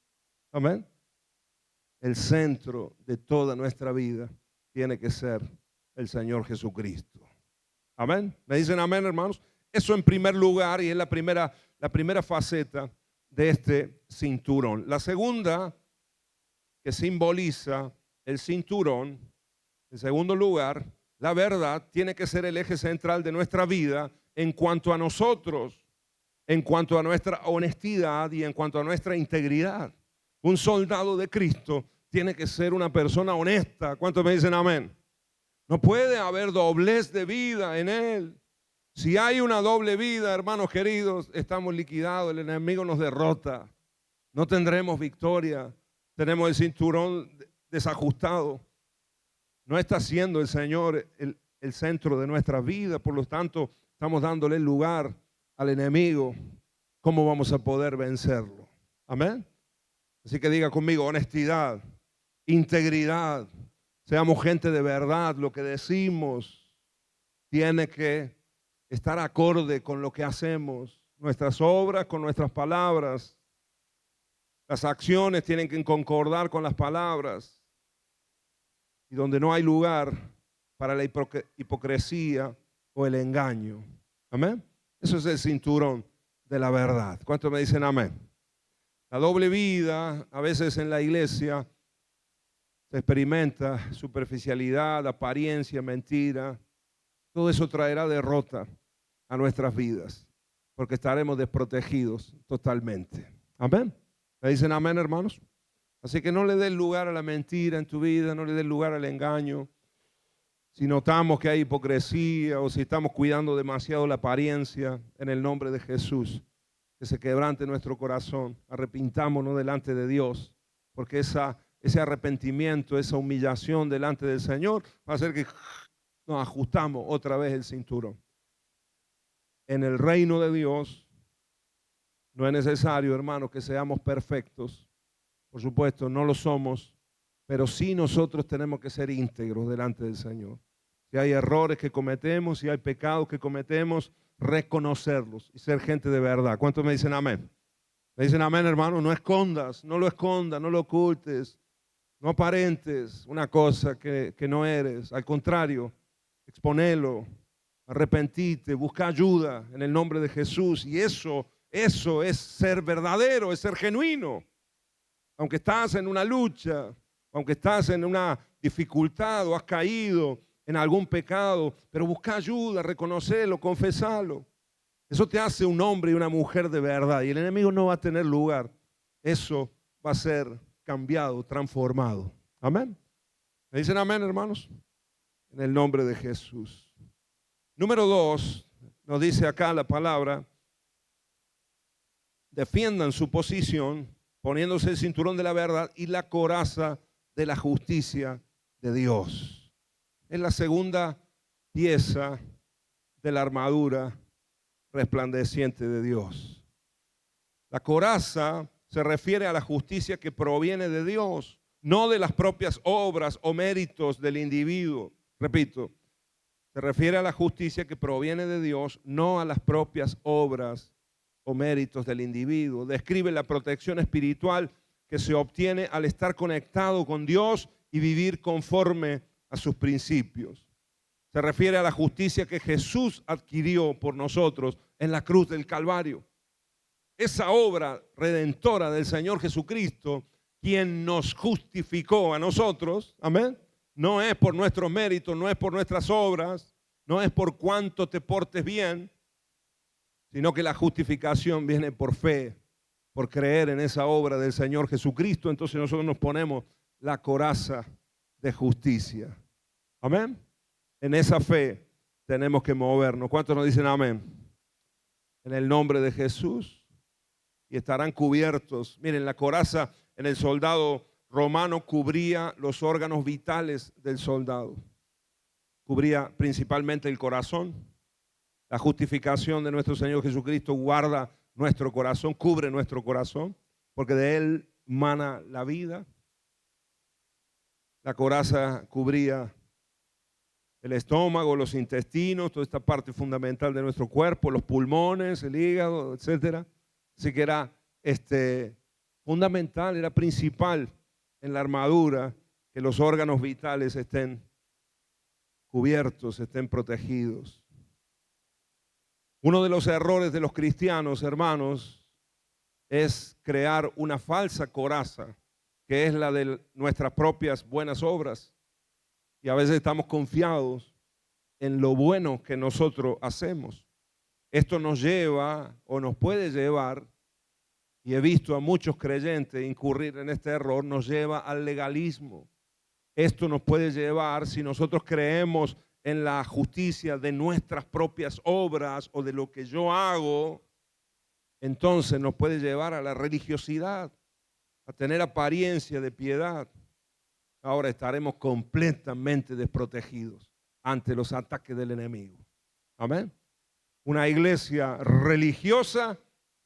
Amén. El centro de toda nuestra vida tiene que ser el Señor Jesucristo. Amén. ¿Me dicen amén, hermanos? Eso en primer lugar, y es la primera faceta de este cinturón. La segunda, que simboliza el cinturón, en segundo lugar, la verdad tiene que ser el eje central de nuestra vida en cuanto a nosotros, en cuanto a nuestra honestidad y en cuanto a nuestra integridad. Un soldado de Cristo tiene que ser una persona honesta. ¿Cuántos me dicen amén? No puede haber doblez de vida en él. Si hay una doble vida, hermanos queridos, estamos liquidados, el enemigo nos derrota, no tendremos victoria, tenemos el cinturón desajustado. No está siendo el Señor el centro de nuestra vida, por lo tanto estamos dándole el lugar al enemigo. ¿Cómo vamos a poder vencerlo? Amén. Así que diga conmigo, honestidad, integridad, seamos gente de verdad, lo que decimos tiene que estar acorde con lo que hacemos, nuestras obras con nuestras palabras. Las acciones tienen que concordar con las palabras. Y donde no hay lugar para la hipocresía o el engaño. Amén. Eso es el cinturón de la verdad. ¿Cuántos me dicen amén? La doble vida, a veces en la iglesia, se experimenta superficialidad, apariencia, mentira. Todo eso traerá derrota a nuestras vidas, porque estaremos desprotegidos totalmente. Amén. ¿Me dicen amén, hermanos? Así que no le des lugar a la mentira en tu vida, no le des lugar al engaño. Si notamos que hay hipocresía o si estamos cuidando demasiado la apariencia, en el nombre de Jesús, que se quebrante nuestro corazón, arrepintámonos delante de Dios, porque ese arrepentimiento, esa humillación delante del Señor va a hacer que nos ajustamos otra vez el cinturón. En el reino de Dios no es necesario, hermanos, que seamos perfectos. Por supuesto, no lo somos, pero sí nosotros tenemos que ser íntegros delante del Señor. Si hay errores que cometemos, si hay pecados que cometemos, reconocerlos y ser gente de verdad. ¿Cuántos me dicen amén? Me dicen amén, hermano. No escondas, no lo escondas, no lo ocultes, no aparentes una cosa que no eres. Al contrario, exponelo, arrepentite, busca ayuda en el nombre de Jesús. Y eso es ser verdadero, es ser genuino. Aunque estás en una lucha, aunque estás en una dificultad o has caído en algún pecado, pero busca ayuda, reconocerlo, confesarlo. Eso te hace un hombre y una mujer de verdad y el enemigo no va a tener lugar. Eso va a ser cambiado, transformado. Amén. ¿Me dicen amén, hermanos? En el nombre de Jesús. Número 2, nos dice acá la palabra, defiendan su posición poniéndose el cinturón de la verdad y la coraza de la justicia de Dios. Es la segunda pieza de la armadura resplandeciente de Dios. La coraza se refiere a la justicia que proviene de Dios, no de las propias obras o méritos del individuo. Repito, se refiere a la justicia que proviene de Dios, no a las propias obras o méritos del individuo. Describe la protección espiritual que se obtiene al estar conectado con Dios y vivir conforme a sus principios. Se refiere a la justicia que Jesús adquirió por nosotros en la cruz del Calvario. Esa obra redentora del Señor Jesucristo, quien nos justificó a nosotros, amén, no es por nuestros méritos, no es por nuestras obras, no es por cuánto te portes bien, sino que la justificación viene por fe, por creer en esa obra del Señor Jesucristo. Entonces nosotros nos ponemos la coraza de justicia. Amén. En esa fe tenemos que movernos. ¿Cuántos nos dicen amén? En el nombre de Jesús. Y estarán cubiertos. Miren, la coraza en el soldado romano cubría los órganos vitales del soldado. Cubría principalmente el corazón. La justificación de nuestro Señor Jesucristo guarda nuestro corazón, cubre nuestro corazón, porque de él mana la vida. La coraza cubría el estómago, los intestinos, toda esta parte fundamental de nuestro cuerpo, los pulmones, el hígado, etcétera. Así que era fundamental, era principal en la armadura que los órganos vitales estén cubiertos, estén protegidos. Uno de los errores de los cristianos, hermanos, es crear una falsa coraza, que es la de nuestras propias buenas obras. Y a veces estamos confiados en lo bueno que nosotros hacemos. Esto nos lleva o nos puede llevar, y he visto a muchos creyentes incurrir en este error, nos lleva al legalismo. Esto nos puede llevar, si nosotros creemos en la justicia de nuestras propias obras o de lo que yo hago, entonces nos puede llevar a la religiosidad, a tener apariencia de piedad. Ahora estaremos completamente desprotegidos ante los ataques del enemigo. Amén. Una iglesia religiosa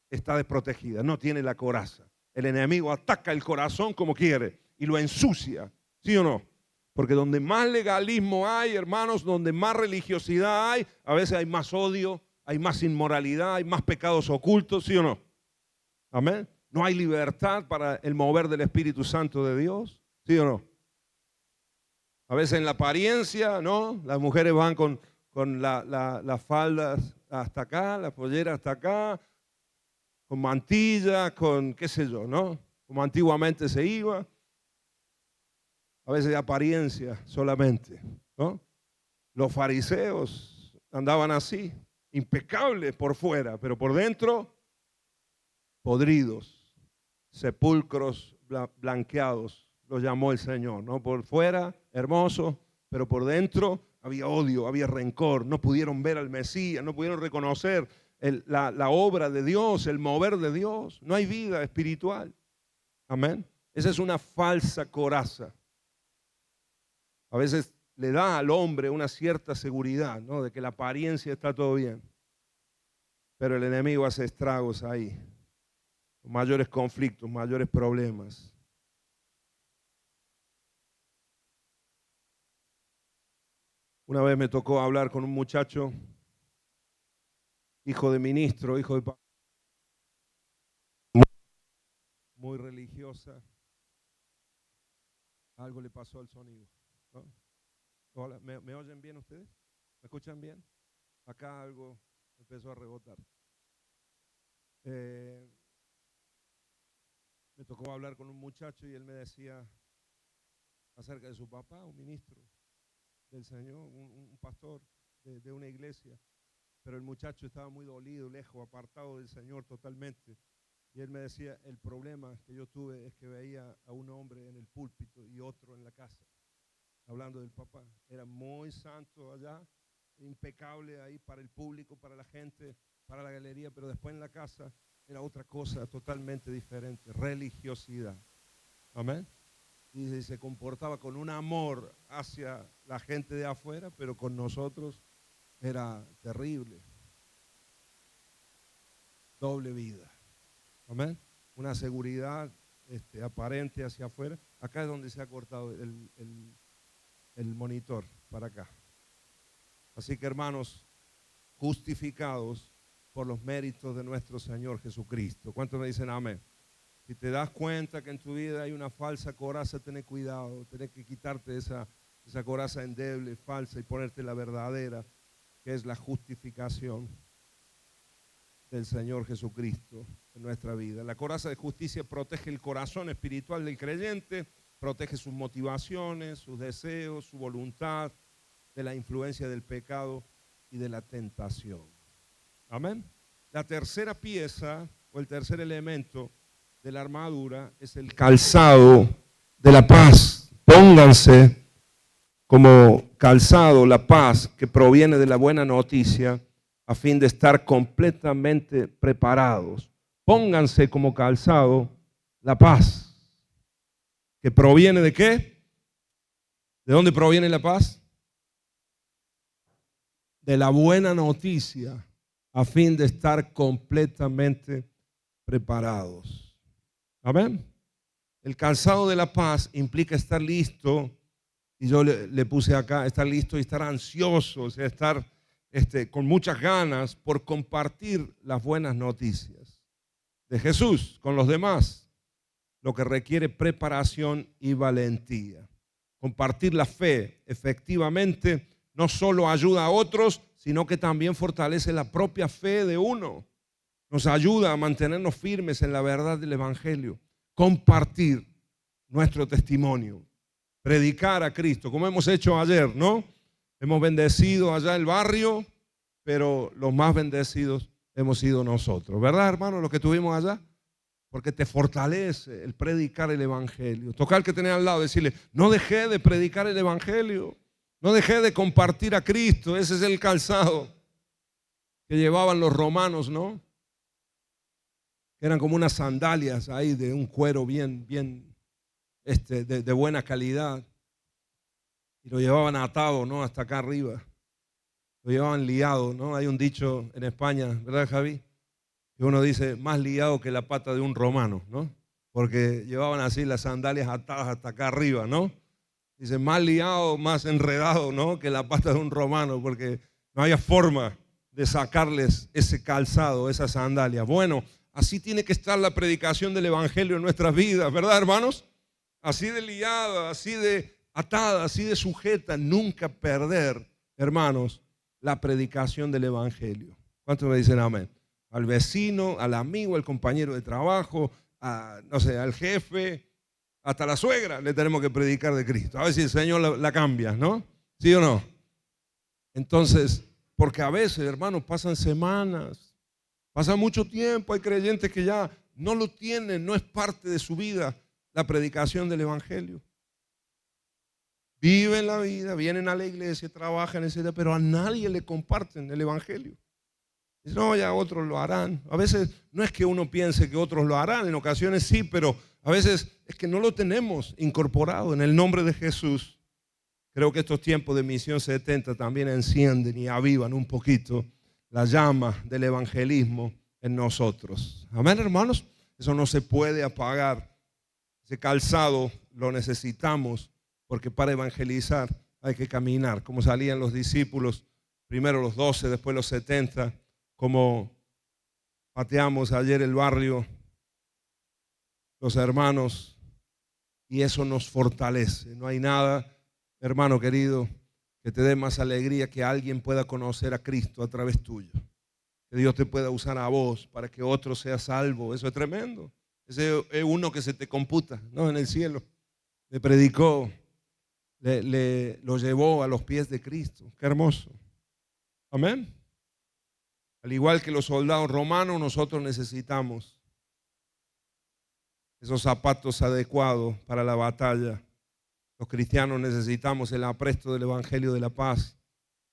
está desprotegida, no tiene la coraza. El enemigo ataca el corazón como quiere y lo ensucia, ¿sí o no? Porque donde más legalismo hay, hermanos, donde más religiosidad hay, a veces hay más odio, hay más inmoralidad, hay más pecados ocultos, ¿sí o no? Amén. No hay libertad para el mover del Espíritu Santo de Dios, ¿sí o no? A veces en la apariencia, ¿no? Las mujeres van con las faldas hasta acá, la pollera hasta acá, con mantilla, con qué sé yo, ¿no? Como antiguamente se iba. A veces de apariencia solamente, ¿no? Los fariseos andaban así, impecables por fuera, pero por dentro, podridos, sepulcros blanqueados, los llamó el Señor, ¿no? Por fuera, hermosos, pero por dentro había odio, había rencor, no pudieron ver al Mesías, no pudieron reconocer la obra de Dios, el mover de Dios. No hay vida espiritual. Amén. Esa es una falsa coraza. A veces le da al hombre una cierta seguridad, ¿no? De que la apariencia está todo bien. Pero el enemigo hace estragos ahí. Mayores conflictos, mayores problemas. Una vez me tocó hablar con un muchacho, hijo de ministro, hijo de papá, muy religiosa. Algo le pasó al sonido, ¿no? Hola, ¿me oyen bien ustedes? ¿Me escuchan bien? Acá algo empezó a rebotar. Me tocó hablar con un muchacho y él me decía acerca de su papá, un ministro del Señor, un pastor de una iglesia. Pero el muchacho estaba muy dolido, lejos, apartado del Señor totalmente. Y él me decía, el problema que yo tuve es que veía a un hombre en el púlpito y otro en la casa. Hablando del papá, era muy santo allá, impecable ahí para el público, para la gente, para la galería, pero después en la casa era otra cosa totalmente diferente, religiosidad. Amén. Y se comportaba con un amor hacia la gente de afuera, pero con nosotros era terrible. Doble vida. Amén. Una seguridad aparente hacia afuera. Acá es donde se ha cortado el monitor, para acá. Así que, hermanos, justificados por los méritos de nuestro Señor Jesucristo. ¿Cuántos me dicen amén? Si te das cuenta que en tu vida hay una falsa coraza, ten cuidado, tenés que quitarte esa coraza endeble, falsa, y ponerte la verdadera, que es la justificación del Señor Jesucristo en nuestra vida. La coraza de justicia protege el corazón espiritual del creyente, protege sus motivaciones, sus deseos, su voluntad, de la influencia del pecado y de la tentación. Amén. La tercera pieza o el tercer elemento de la armadura es el calzado de la paz. Pónganse como calzado la paz que proviene de la buena noticia a fin de estar completamente preparados. Pónganse como calzado la paz que proviene ¿de qué? ¿De dónde proviene la paz? De la buena noticia a fin de estar completamente preparados. Amén. El calzado de la paz implica estar listo, y yo le puse acá, estar listo y estar ansioso, o sea, estar con muchas ganas por compartir las buenas noticias de Jesús con los demás, lo que requiere preparación y valentía. Compartir la fe efectivamente no solo ayuda a otros, sino que también fortalece la propia fe de uno. Nos ayuda a mantenernos firmes en la verdad del Evangelio. Compartir nuestro testimonio. Predicar a Cristo, como hemos hecho ayer, ¿no? Hemos bendecido allá el barrio, pero los más bendecidos hemos sido nosotros. ¿Verdad, hermano, lo que tuvimos allá? Porque te fortalece el predicar el Evangelio. Tocar al que tenés al lado, decirle, no dejé de predicar el Evangelio. No dejé de compartir a Cristo. Ese es el calzado que llevaban los romanos, ¿no? Eran como unas sandalias ahí de un cuero bien de buena calidad. Y lo llevaban atado, ¿no? Hasta acá arriba. Lo llevaban liado, ¿no? Hay un dicho en España, ¿verdad, Javi? Que uno dice, más liado que la pata de un romano, ¿no? Porque llevaban así las sandalias atadas hasta acá arriba, ¿no? Dice, más liado, más enredado, ¿no? Que la pata de un romano, porque no había forma de sacarles ese calzado, esas sandalias. Bueno, así tiene que estar la predicación del Evangelio en nuestras vidas, ¿verdad, hermanos? Así de liada, así de atada, así de sujeta, nunca perder, hermanos, la predicación del Evangelio. ¿Cuántos me dicen amén? Al vecino, al amigo, al compañero de trabajo, no sé, al jefe, hasta la suegra le tenemos que predicar de Cristo. A ver si el Señor la cambia, ¿no? ¿Sí o no? Entonces, porque a veces, hermanos, pasan semanas, pasa mucho tiempo, hay creyentes que ya no lo tienen, no es parte de su vida la predicación del Evangelio. Viven la vida, vienen a la iglesia, trabajan, etc., pero a nadie le comparten el Evangelio. Dicen, no, ya otros lo harán. A veces no es que uno piense que otros lo harán, en ocasiones sí, pero a veces es que no lo tenemos incorporado en el nombre de Jesús. Creo que estos tiempos de Misión 70 también encienden y avivan un poquito la llama del evangelismo en nosotros. Amén, hermanos. Eso no se puede apagar. Ese calzado lo necesitamos porque para evangelizar hay que caminar. Como salían los discípulos, primero los 12, después los 70, como pateamos ayer el barrio, los hermanos, y eso nos fortalece. No hay nada, hermano querido, que te dé más alegría que alguien pueda conocer a Cristo a través tuyo. Que Dios te pueda usar a vos para que otro sea salvo. Eso es tremendo. Ese es uno que se te computa, ¿no? En el cielo. Le predicó, lo llevó a los pies de Cristo. Qué hermoso. Amén. Al igual que los soldados romanos, nosotros necesitamos esos zapatos adecuados para la batalla. Los cristianos necesitamos el apresto del Evangelio de la paz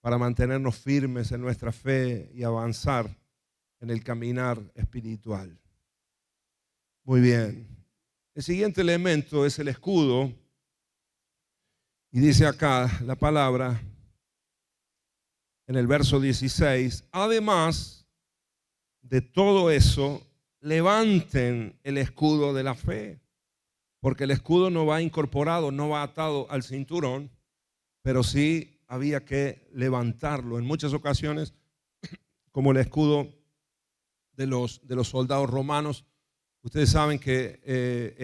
para mantenernos firmes en nuestra fe y avanzar en el caminar espiritual. Muy bien. El siguiente elemento es el escudo. Y dice acá la palabra en el verso 16, además de todo eso, levanten el escudo de la fe, porque el escudo no va incorporado, no va atado al cinturón, pero sí había que levantarlo. En muchas ocasiones, como el escudo de los soldados romanos, ustedes saben que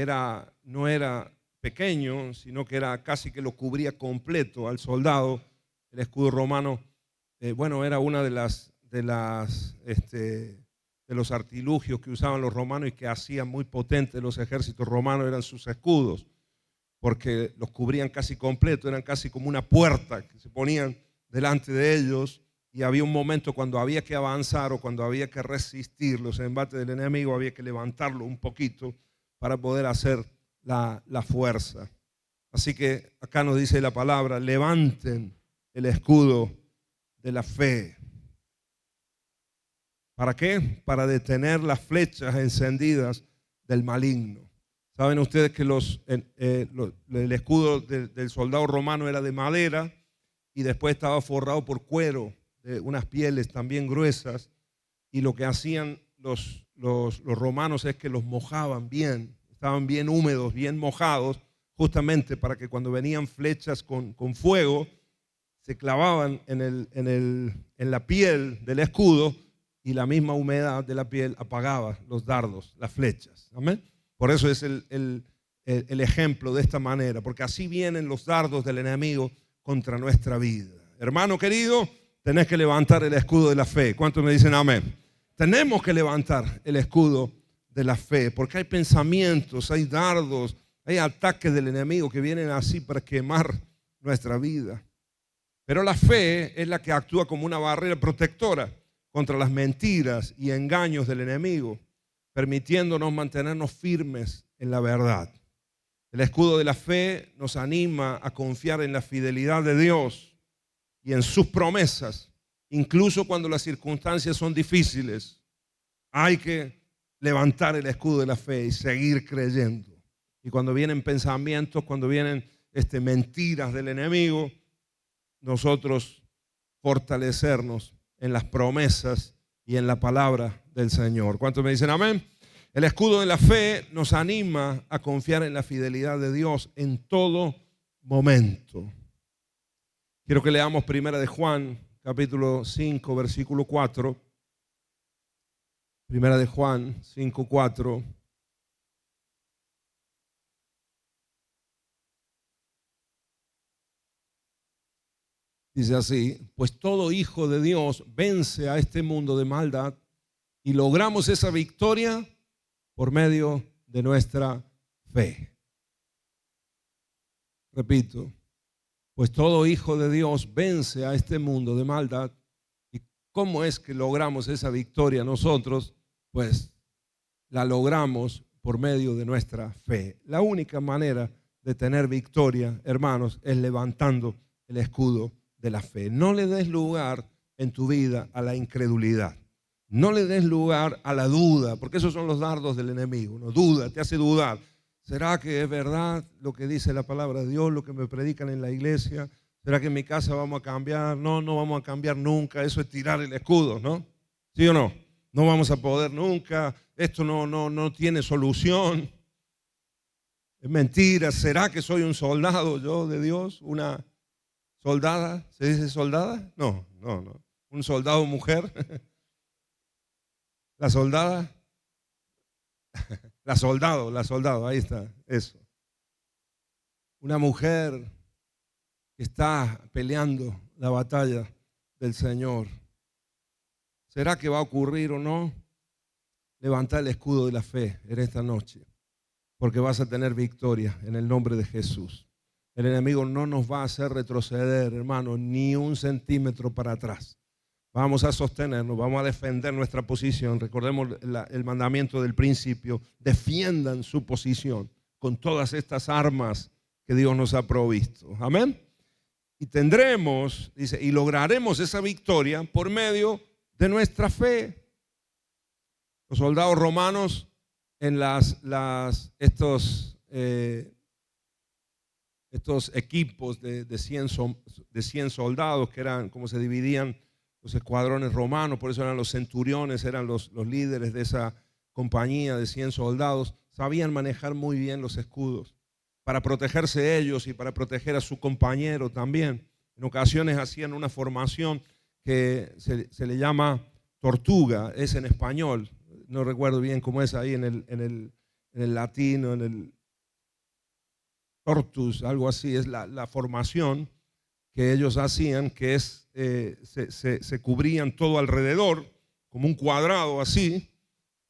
no era pequeño, sino que era casi que lo cubría completo al soldado. El escudo romano, era una de los artilugios que usaban los romanos y que hacían muy potentes los ejércitos romanos, eran sus escudos, porque los cubrían casi completo, eran casi como una puerta que se ponían delante de ellos, y había un momento cuando había que avanzar o cuando había que resistir los embates del enemigo, había que levantarlo un poquito para poder hacer la fuerza. Así que acá nos dice la palabra, levanten el escudo de la fe. ¿Para qué? Para detener las flechas encendidas del maligno. Saben ustedes que el escudo del soldado romano era de madera y después estaba forrado por cuero, de unas pieles también gruesas, y lo que hacían los romanos es que los mojaban bien, estaban bien húmedos, bien mojados, justamente para que cuando venían flechas con fuego, se clavaban en la piel del escudo y la misma humedad de la piel apagaba los dardos, las flechas. ¿Amén? Por eso es el ejemplo de esta manera, porque así vienen los dardos del enemigo contra nuestra vida. Hermano querido, tenés que levantar el escudo de la fe. ¿Cuántos me dicen amén? Tenemos que levantar el escudo de la fe, porque hay pensamientos, hay dardos, hay ataques del enemigo que vienen así para quemar nuestra vida. Pero la fe es la que actúa como una barrera protectora contra las mentiras y engaños del enemigo, permitiéndonos mantenernos firmes en la verdad. El escudo de la fe nos anima a confiar en la fidelidad de Dios y en sus promesas, incluso cuando las circunstancias son difíciles. Hay que levantar el escudo de la fe y seguir creyendo. Y cuando vienen pensamientos, cuando vienen mentiras del enemigo, nosotros fortalecernos en las promesas y en la palabra del Señor. ¿Cuántos me dicen amén? El escudo de la fe nos anima a confiar en la fidelidad de Dios en todo momento. Quiero que leamos Primera de Juan, capítulo 5, versículo 4. Primera de Juan 5, 4. Dice así, pues todo hijo de Dios vence a este mundo de maldad y logramos esa victoria por medio de nuestra fe. Repito, pues todo hijo de Dios vence a este mundo de maldad. ¿Y cómo es que logramos esa victoria nosotros? Pues la logramos por medio de nuestra fe. La única manera de tener victoria, hermanos, es levantando el escudo de la fe. No le des lugar en tu vida a la incredulidad. No le des lugar a la duda, porque esos son los dardos del enemigo. No duda, te hace dudar. ¿Será que es verdad lo que dice la palabra de Dios, lo que me predican en la iglesia? ¿Será que en mi casa vamos a cambiar? No, no vamos a cambiar nunca. Eso es tirar el escudo, ¿no? ¿Sí o no? No vamos a poder nunca. Esto no tiene solución. Es mentira. ¿Será que soy un soldado yo de Dios? ¿Una soldada? ¿Se dice soldada? No. ¿Un soldado mujer? ¿La soldada? La soldado, ahí está, eso. Una mujer que está peleando la batalla del Señor. ¿Será que va a ocurrir o no? Levanta el escudo de la fe en esta noche, porque vas a tener victoria en el nombre de Jesús. El enemigo no nos va a hacer retroceder, hermano, ni un centímetro para atrás. Vamos a sostenernos, vamos a defender nuestra posición. Recordemos el mandamiento del principio. Defiendan su posición con todas estas armas que Dios nos ha provisto. Amén. Y tendremos, dice, y lograremos esa victoria por medio de nuestra fe. Los soldados romanos en estos equipos de 100 soldados, que eran como se dividían los escuadrones romanos, por eso eran los centuriones, eran los líderes de esa compañía de 100 soldados, sabían manejar muy bien los escudos para protegerse ellos y para proteger a su compañero también. En ocasiones hacían una formación que se le llama tortuga, es en español, no recuerdo bien cómo es ahí en el latino, en el tortus, algo así, es la formación que ellos hacían, que es, se cubrían todo alrededor, como un cuadrado así,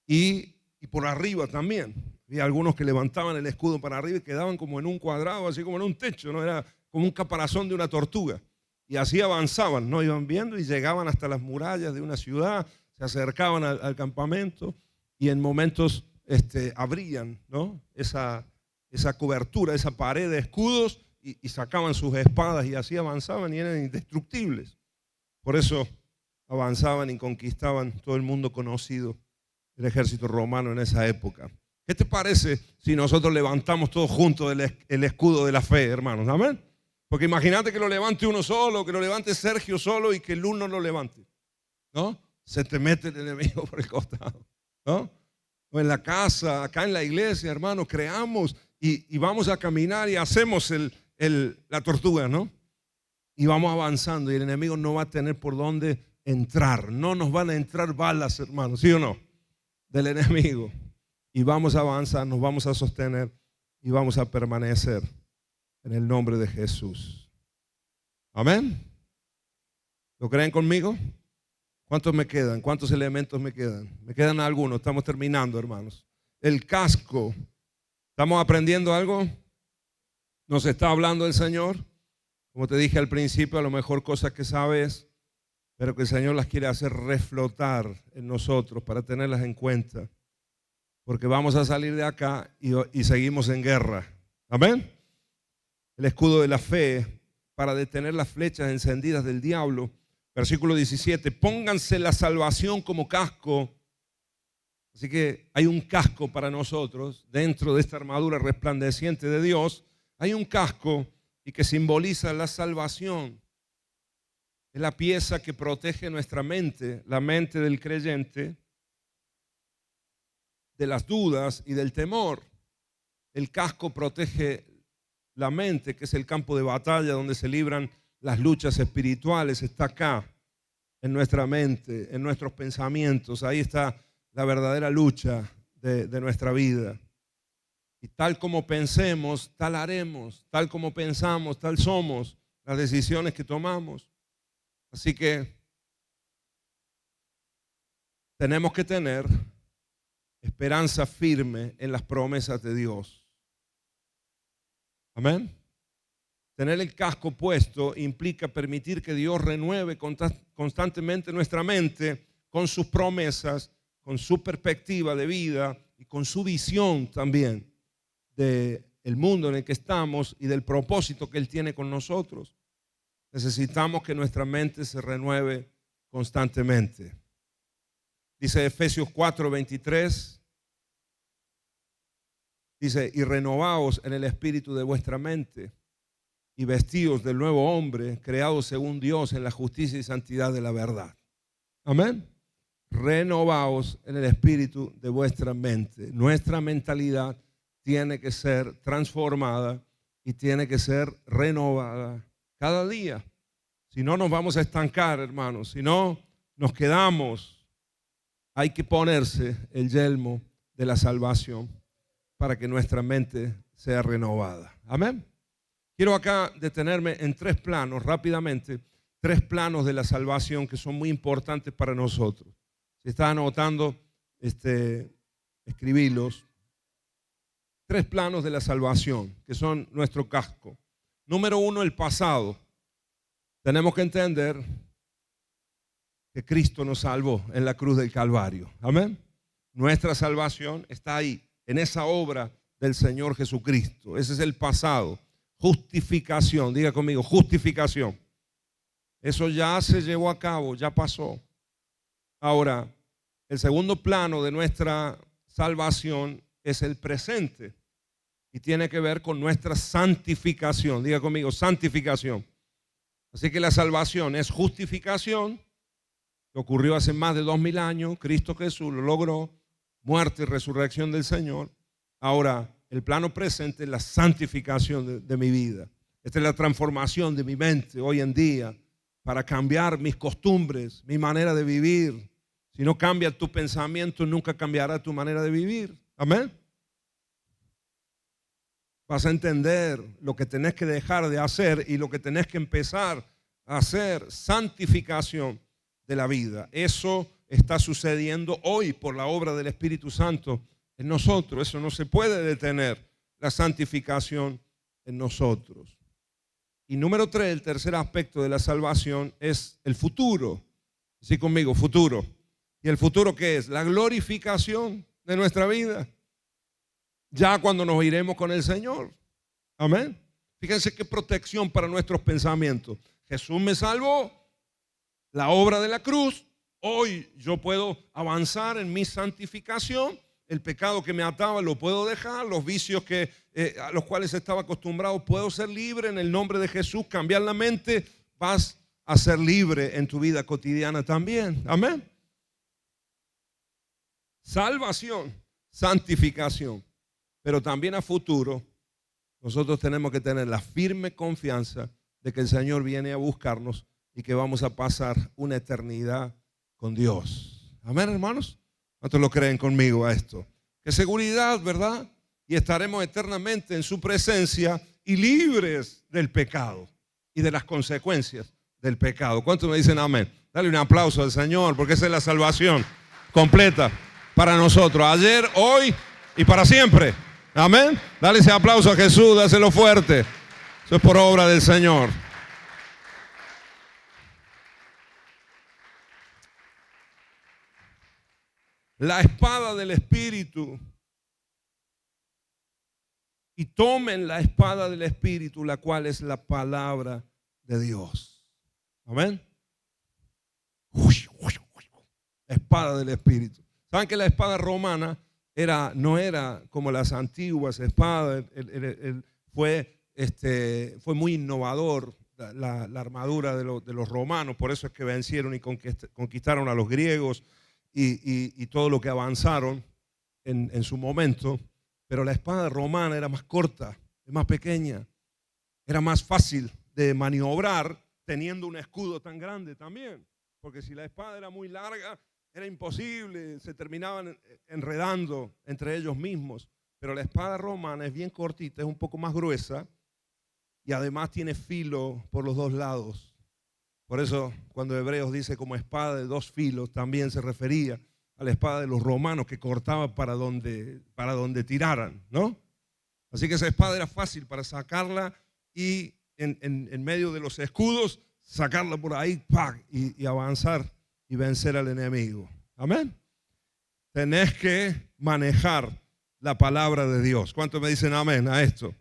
y por arriba también. Había algunos que levantaban el escudo para arriba y quedaban como en un cuadrado, así como en un techo, ¿no? Era como un caparazón de una tortuga. Y así avanzaban, ¿no? Iban viendo y llegaban hasta las murallas de una ciudad, se acercaban al campamento y en momentos abrían, ¿no? esa cobertura, esa pared de escudos y sacaban sus espadas y así avanzaban y eran indestructibles. Por eso avanzaban y conquistaban todo el mundo conocido del ejército romano en esa época. ¿Qué te parece si nosotros levantamos todos juntos el escudo de la fe, hermanos? ¿Amén? Porque imagínate que lo levante uno solo, que lo levante Sergio solo y que el uno lo levante, ¿no? Se te mete el enemigo por el costado, ¿no? O en la casa, acá en la iglesia, hermanos, creamos y vamos a caminar y hacemos la tortuga, ¿no? Y vamos avanzando y el enemigo no va a tener por dónde entrar. No nos van a entrar balas, hermanos, ¿sí o no? Del enemigo. Y vamos a avanzar, nos vamos a sostener y vamos a permanecer en el nombre de Jesús. Amén. ¿Lo creen conmigo? ¿Cuántos me quedan? ¿Cuántos elementos me quedan? Me quedan algunos, estamos terminando, hermanos. El casco. ¿Estamos aprendiendo algo? ¿Nos está hablando el Señor? Como te dije al principio, a lo mejor cosas que sabes, pero que el Señor las quiere hacer reflotar en nosotros para tenerlas en cuenta. Porque vamos a salir de acá y seguimos en guerra. Amén. El escudo de la fe para detener las flechas encendidas del diablo. Versículo 17, pónganse la salvación como casco. Así que hay un casco para nosotros dentro de esta armadura resplandeciente de Dios. Hay un casco y que simboliza la salvación. Es la pieza que protege nuestra mente, la mente del creyente, de las dudas y del temor. El casco protege la mente, que es el campo de batalla donde se libran las luchas espirituales. Está acá, en nuestra mente, en nuestros pensamientos. Ahí está la verdadera lucha de nuestra vida. Y tal como pensemos, tal haremos. Tal como pensamos, tal somos. Las decisiones que tomamos. Así que tenemos que tener esperanza firme en las promesas de Dios. Amén. Tener el casco puesto implica permitir que Dios renueve constantemente nuestra mente con sus promesas, con su perspectiva de vida y con su visión también del mundo en el que estamos y del propósito que Él tiene con nosotros. Necesitamos que nuestra mente se renueve constantemente. Dice Efesios 4:23, dice, y renovaos en el espíritu de vuestra mente y vestíos del nuevo hombre, creado según Dios en la justicia y santidad de la verdad. Amén. Renovaos en el espíritu de vuestra mente. Nuestra mentalidad tiene que ser transformada y tiene que ser renovada cada día. Si no, nos vamos a estancar, hermanos. Si no, nos quedamos. Hay que ponerse el yelmo de la salvación para que nuestra mente sea renovada. Amén. Quiero acá detenerme en 3 planos rápidamente, 3 planos de la salvación que son muy importantes para nosotros. Si estás anotando, escribílos. 3 planos de la salvación que son nuestro casco. Número 1, el pasado. Tenemos que entender que Cristo nos salvó en la cruz del Calvario. Amén. Nuestra salvación está ahí, en esa obra del Señor Jesucristo. Ese es el pasado. Justificación, diga conmigo, justificación. Eso ya se llevó a cabo, ya pasó. Ahora, el segundo plano de nuestra salvación es el presente y tiene que ver con nuestra santificación. Diga conmigo, santificación. Así que la salvación es justificación, que ocurrió hace más de 2000 años. Cristo Jesús lo logró, muerte y resurrección del Señor. Ahora, el plano presente es la santificación de mi vida. Esta es la transformación de mi mente hoy en día para cambiar mis costumbres, mi manera de vivir. Si no cambia tu pensamiento, nunca cambiará tu manera de vivir. Amén. Vas a entender lo que tenés que dejar de hacer y lo que tenés que empezar a hacer. Santificación de la vida. Eso está sucediendo hoy por la obra del Espíritu Santo en nosotros. Eso no se puede detener, la santificación en nosotros. Y número 3, el tercer aspecto de la salvación es el futuro. Así conmigo, futuro. ¿Y el futuro qué es? La glorificación de nuestra vida. Ya cuando nos iremos con el Señor. Amén. Fíjense qué protección para nuestros pensamientos. Jesús me salvó. La obra de la cruz. Hoy yo puedo avanzar en mi santificación. El pecado que me ataba lo puedo dejar. Los vicios a los cuales estaba acostumbrado, puedo ser libre en el nombre de Jesús. Cambiar la mente. Vas a ser libre en tu vida cotidiana también. Amén. Salvación, santificación. Pero también a futuro nosotros tenemos que tener la firme confianza de que el Señor viene a buscarnos y que vamos a pasar una eternidad con Dios. Amén, hermanos. ¿Cuántos lo creen conmigo a esto? Qué seguridad, ¿verdad? Y estaremos eternamente en su presencia y libres del pecado y de las consecuencias del pecado. ¿Cuántos me dicen amén? Dale un aplauso al Señor, porque esa es la salvación completa para nosotros, ayer, hoy y para siempre. Amén. Dale ese aplauso a Jesús, dáselo fuerte. Eso es por obra del Señor. La espada del Espíritu. Y tomen la espada del Espíritu, la cual es la palabra de Dios. Amén. Espada del Espíritu. ¿Saben que la espada romana no era como las antiguas espadas? Fue muy innovador la armadura de los romanos. Por eso es que vencieron y conquistaron a los griegos y todo lo que avanzaron en su momento. Pero la espada romana era más corta, más pequeña. Era más fácil de maniobrar teniendo un escudo tan grande también. Porque si la espada era muy larga, era imposible, se terminaban enredando entre ellos mismos. Pero la espada romana es bien cortita, es un poco más gruesa y además tiene filo por los dos lados. Por eso cuando Hebreos dice como espada de dos filos, también se refería a la espada de los romanos que cortaba para donde tiraran, ¿no? Así que esa espada era fácil para sacarla y en medio de los escudos sacarla por ahí ¡pac! Y avanzar y vencer al enemigo. Amén. Tenés que manejar la palabra de Dios. ¿Cuántos me dicen amén a esto?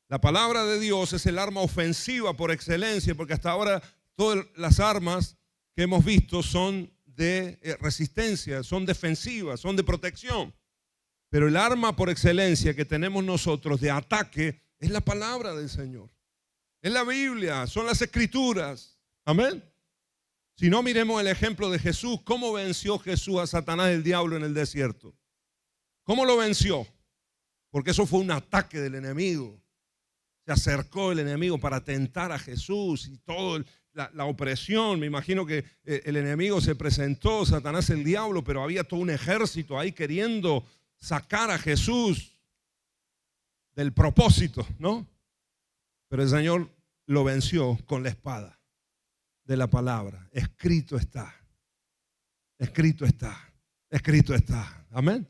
La palabra de Dios es el arma ofensiva por excelencia, porque hasta ahora todas las armas que hemos visto son de resistencia, son defensivas, son de protección. Pero el arma por excelencia que tenemos nosotros de ataque es la palabra del Señor. Es la Biblia, son las Escrituras. Amén. Si no, miremos el ejemplo de Jesús. ¿Cómo venció Jesús a Satanás, el diablo, en el desierto? ¿Cómo lo venció? Porque eso fue un ataque del enemigo. Se acercó el enemigo para tentar a Jesús y toda la opresión. Me imagino que el enemigo se presentó, Satanás el diablo, pero había todo un ejército ahí queriendo sacar a Jesús del propósito, ¿no? Pero el Señor lo venció con la espada de la palabra. Escrito está. Escrito está. Escrito está. Amén.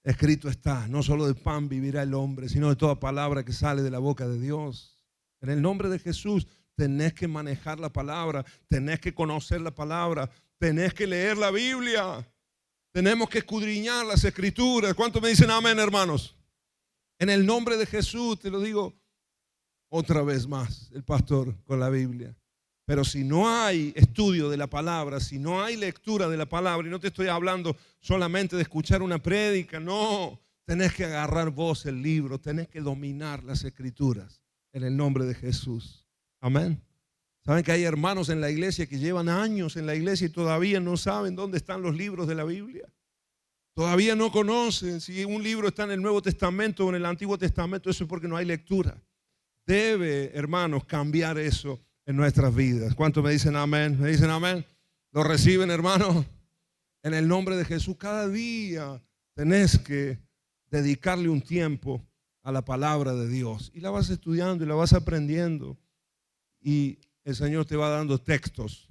Escrito está. No solo de pan vivirá el hombre, sino de toda palabra que sale de la boca de Dios. En el nombre de Jesús tenés que manejar la palabra, tenés que conocer la palabra, tenés que leer la Biblia, tenemos que escudriñar las Escrituras. ¿Cuántos me dicen amén, hermanos? En el nombre de Jesús, te lo digo otra vez más, el pastor con la Biblia. Pero si no hay estudio de la palabra, si no hay lectura de la palabra, y no te estoy hablando solamente de escuchar una prédica, no, tenés que agarrar vos el libro, tenés que dominar las escrituras en el nombre de Jesús. Amén. Saben que hay hermanos en la iglesia que llevan años en la iglesia y todavía no saben dónde están los libros de la Biblia. Todavía no conocen si un libro está en el Nuevo Testamento o en el Antiguo Testamento. Eso es porque no hay lectura. Debe, hermanos, cambiar eso en nuestras vidas. ¿Cuántos me dicen amén? ¿Me dicen amén? ¿Lo reciben, hermanos? En el nombre de Jesús, cada día tenés que dedicarle un tiempo a la palabra de Dios. Y la vas estudiando y la vas aprendiendo. Y el Señor te va dando textos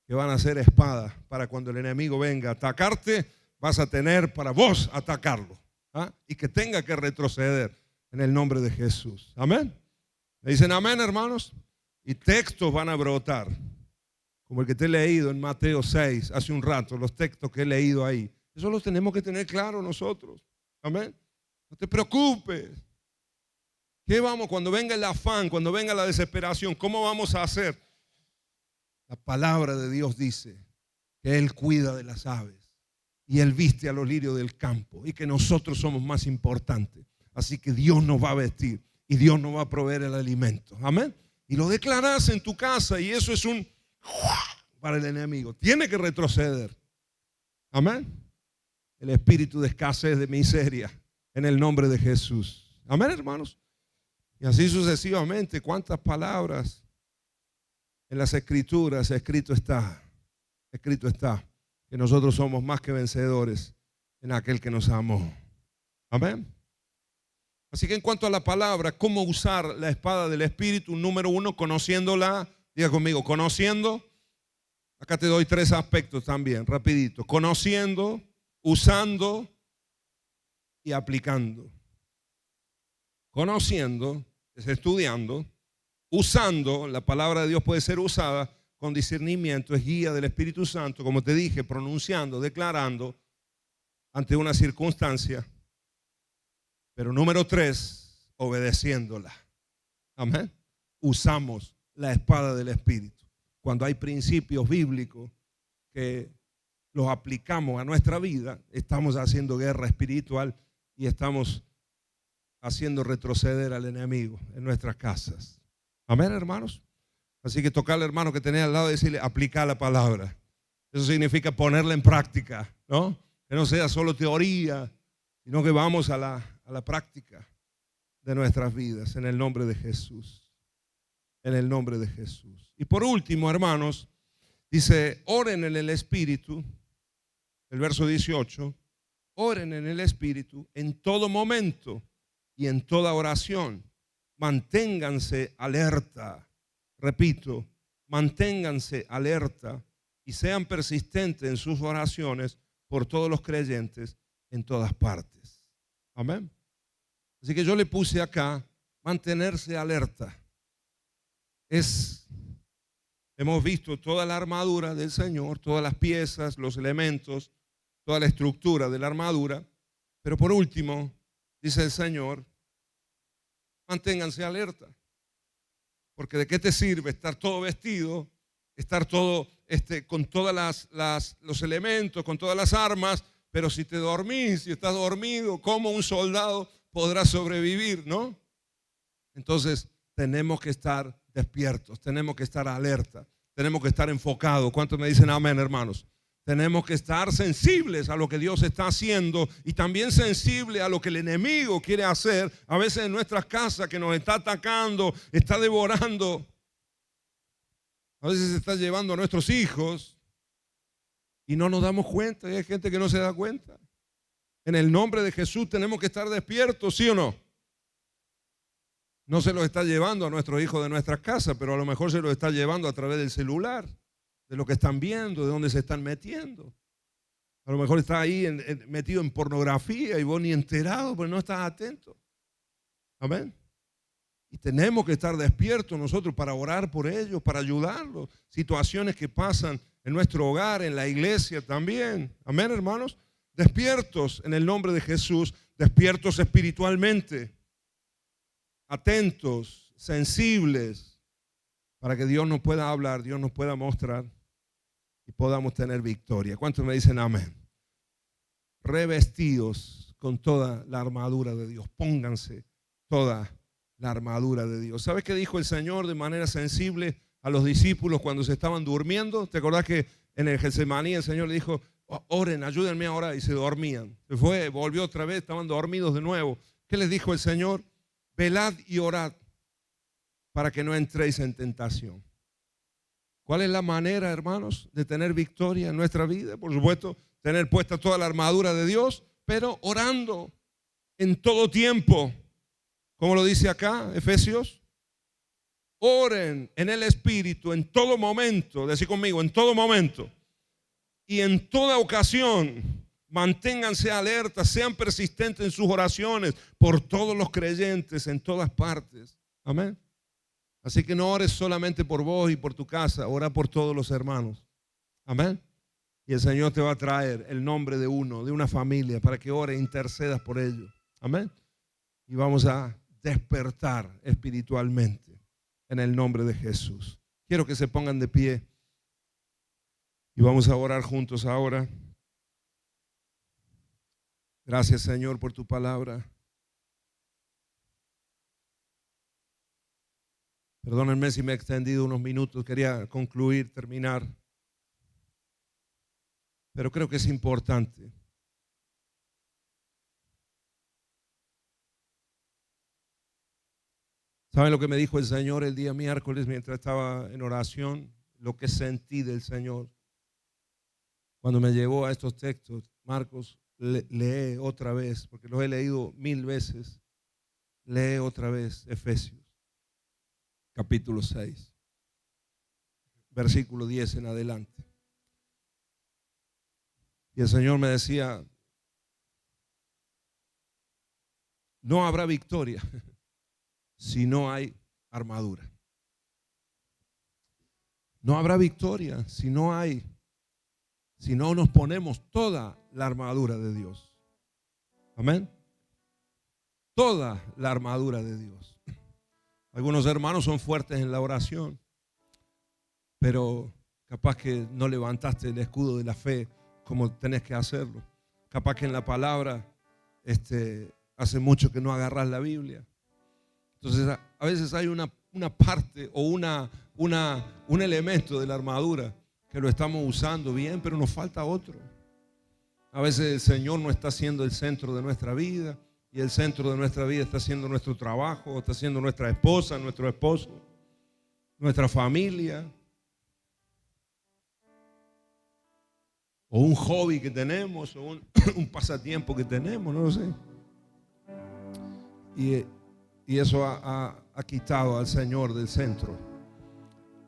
que van a ser espadas para cuando el enemigo venga a atacarte, vas a tener para vos atacarlo. ¿Ah? Y que tenga que retroceder en el nombre de Jesús. Amén. ¿Me dicen amén, hermanos? Y textos van a brotar, como el que te he leído en Mateo 6 hace un rato, los textos que he leído ahí. Eso los tenemos que tener claro nosotros. Amén. No te preocupes. ¿Qué vamos cuando venga el afán, cuando venga la desesperación? ¿Cómo vamos a hacer? La palabra de Dios dice que Él cuida de las aves y Él viste a los lirios del campo y que nosotros somos más importantes. Así que Dios nos va a vestir y Dios nos va a proveer el alimento. Amén. Y lo declaras en tu casa y eso es un para el enemigo. Tiene que retroceder. Amén. El espíritu de escasez, de miseria, en el nombre de Jesús. Amén, hermanos. Y así sucesivamente, cuántas palabras en las escrituras escrito está, que nosotros somos más que vencedores en aquel que nos amó. Amén. Así que en cuanto a la palabra, cómo usar la espada del Espíritu, número uno, conociéndola, diga conmigo, conociendo. Acá te doy 3 aspectos también, rapidito. Conociendo, usando y aplicando. Conociendo, es estudiando. Usando, la palabra de Dios puede ser usada con discernimiento, es guía del Espíritu Santo, como te dije, pronunciando, declarando ante una circunstancia. Pero número 3, obedeciéndola. Amén. Usamos la espada del Espíritu. Cuando hay principios bíblicos que los aplicamos a nuestra vida, estamos haciendo guerra espiritual y estamos haciendo retroceder al enemigo en nuestras casas. Amén, hermanos. Así que tocarle al hermano que tenés al lado y decirle, aplica la palabra. Eso significa ponerla en práctica, ¿no? Que no sea solo teoría, sino que vamos a la práctica de nuestras vidas en el nombre de Jesús. En el nombre de Jesús. Y por último, hermanos, dice, oren en el Espíritu, el verso 18, oren en el Espíritu en todo momento y en toda oración. Manténganse alerta. Repito, manténganse alerta y sean persistentes en sus oraciones por todos los creyentes en todas partes. Amén. Así que yo le puse acá, mantenerse alerta. Hemos visto toda la armadura del Señor, todas las piezas, los elementos, toda la estructura de la armadura. Pero por último, dice el Señor, manténganse alerta. Porque ¿de qué te sirve estar todo vestido, estar todo con todas los elementos, con todas las armas, pero si te dormís, si estás dormido, ¿cómo un soldado podrá sobrevivir, no? Entonces tenemos que estar despiertos, tenemos que estar alerta, tenemos que estar enfocados. ¿Cuántos me dicen amén, hermanos? Tenemos que estar sensibles a lo que Dios está haciendo y también sensibles a lo que el enemigo quiere hacer. A veces en nuestras casas que nos está atacando, está devorando. A veces se está llevando a nuestros hijos y no nos damos cuenta. Y hay gente que no se da cuenta. En el nombre de Jesús tenemos que estar despiertos, ¿sí o no? No se los está llevando a nuestros hijos de nuestras casas, pero a lo mejor se los está llevando a través del celular, de lo que están viendo, de dónde se están metiendo. A lo mejor está ahí metido en pornografía y vos ni enterado, pero no estás atento. Amén. Y tenemos que estar despiertos nosotros para orar por ellos, para ayudarlos. Situaciones que pasan en nuestro hogar, en la iglesia también. Amén, hermanos. Despiertos en el nombre de Jesús, despiertos espiritualmente, atentos, sensibles, para que Dios nos pueda hablar, Dios nos pueda mostrar y podamos tener victoria. ¿Cuántos me dicen amén? Revestidos con toda la armadura de Dios. Pónganse toda la armadura de Dios. ¿Sabes qué dijo el Señor de manera sensible a los discípulos cuando se estaban durmiendo? ¿Te acordás que en el Getsemaní el Señor le dijo, oren, ayúdenme ahora? Y se dormían. Se fue, volvió otra vez, estaban dormidos de nuevo. ¿Qué les dijo el Señor? Velad y orad para que no entréis en tentación. ¿Cuál es la manera, hermanos, de tener victoria en nuestra vida? Por supuesto, tener puesta toda la armadura de Dios, pero orando en todo tiempo. Como lo dice acá, Efesios. Oren en el Espíritu en todo momento. Decí conmigo, en todo momento. Y en toda ocasión, manténganse alertas, sean persistentes en sus oraciones por todos los creyentes en todas partes. Amén. Así que no ores solamente por vos y por tu casa, ora por todos los hermanos. Amén. Y el Señor te va a traer el nombre de uno, de una familia, para que ore e intercedas por ellos. Amén. Y vamos a despertar espiritualmente en el nombre de Jesús. Quiero que se pongan de pie y vamos a orar juntos ahora. Gracias, Señor, por tu palabra. Perdónenme si me he extendido unos minutos, quería concluir, terminar. Pero creo que es importante. ¿Saben lo que me dijo el Señor el día miércoles mientras estaba en oración? Lo que sentí del Señor. Cuando me llevó a estos textos, Marcos, lee otra vez, porque los he leído 1000 veces. Lee otra vez Efesios. Capítulo 6, versículo 10 en adelante. Y el Señor me decía, no habrá victoria si no hay armadura. No habrá victoria si no nos ponemos toda la armadura de Dios. Amén. Toda la armadura de Dios. Algunos hermanos son fuertes en la oración, pero capaz que no levantaste el escudo de la fe como tenés que hacerlo. Capaz que en la palabra hace mucho que no agarrás la Biblia. Entonces a veces hay una parte o un elemento de la armadura que lo estamos usando bien, pero nos falta otro. A veces el Señor no está siendo el centro de nuestra vida. Y el centro de nuestra vida está siendo nuestro trabajo, está siendo nuestra esposa, nuestro esposo, nuestra familia. O un hobby que tenemos, o un pasatiempo que tenemos, no lo sé. Y eso ha quitado al Señor del centro.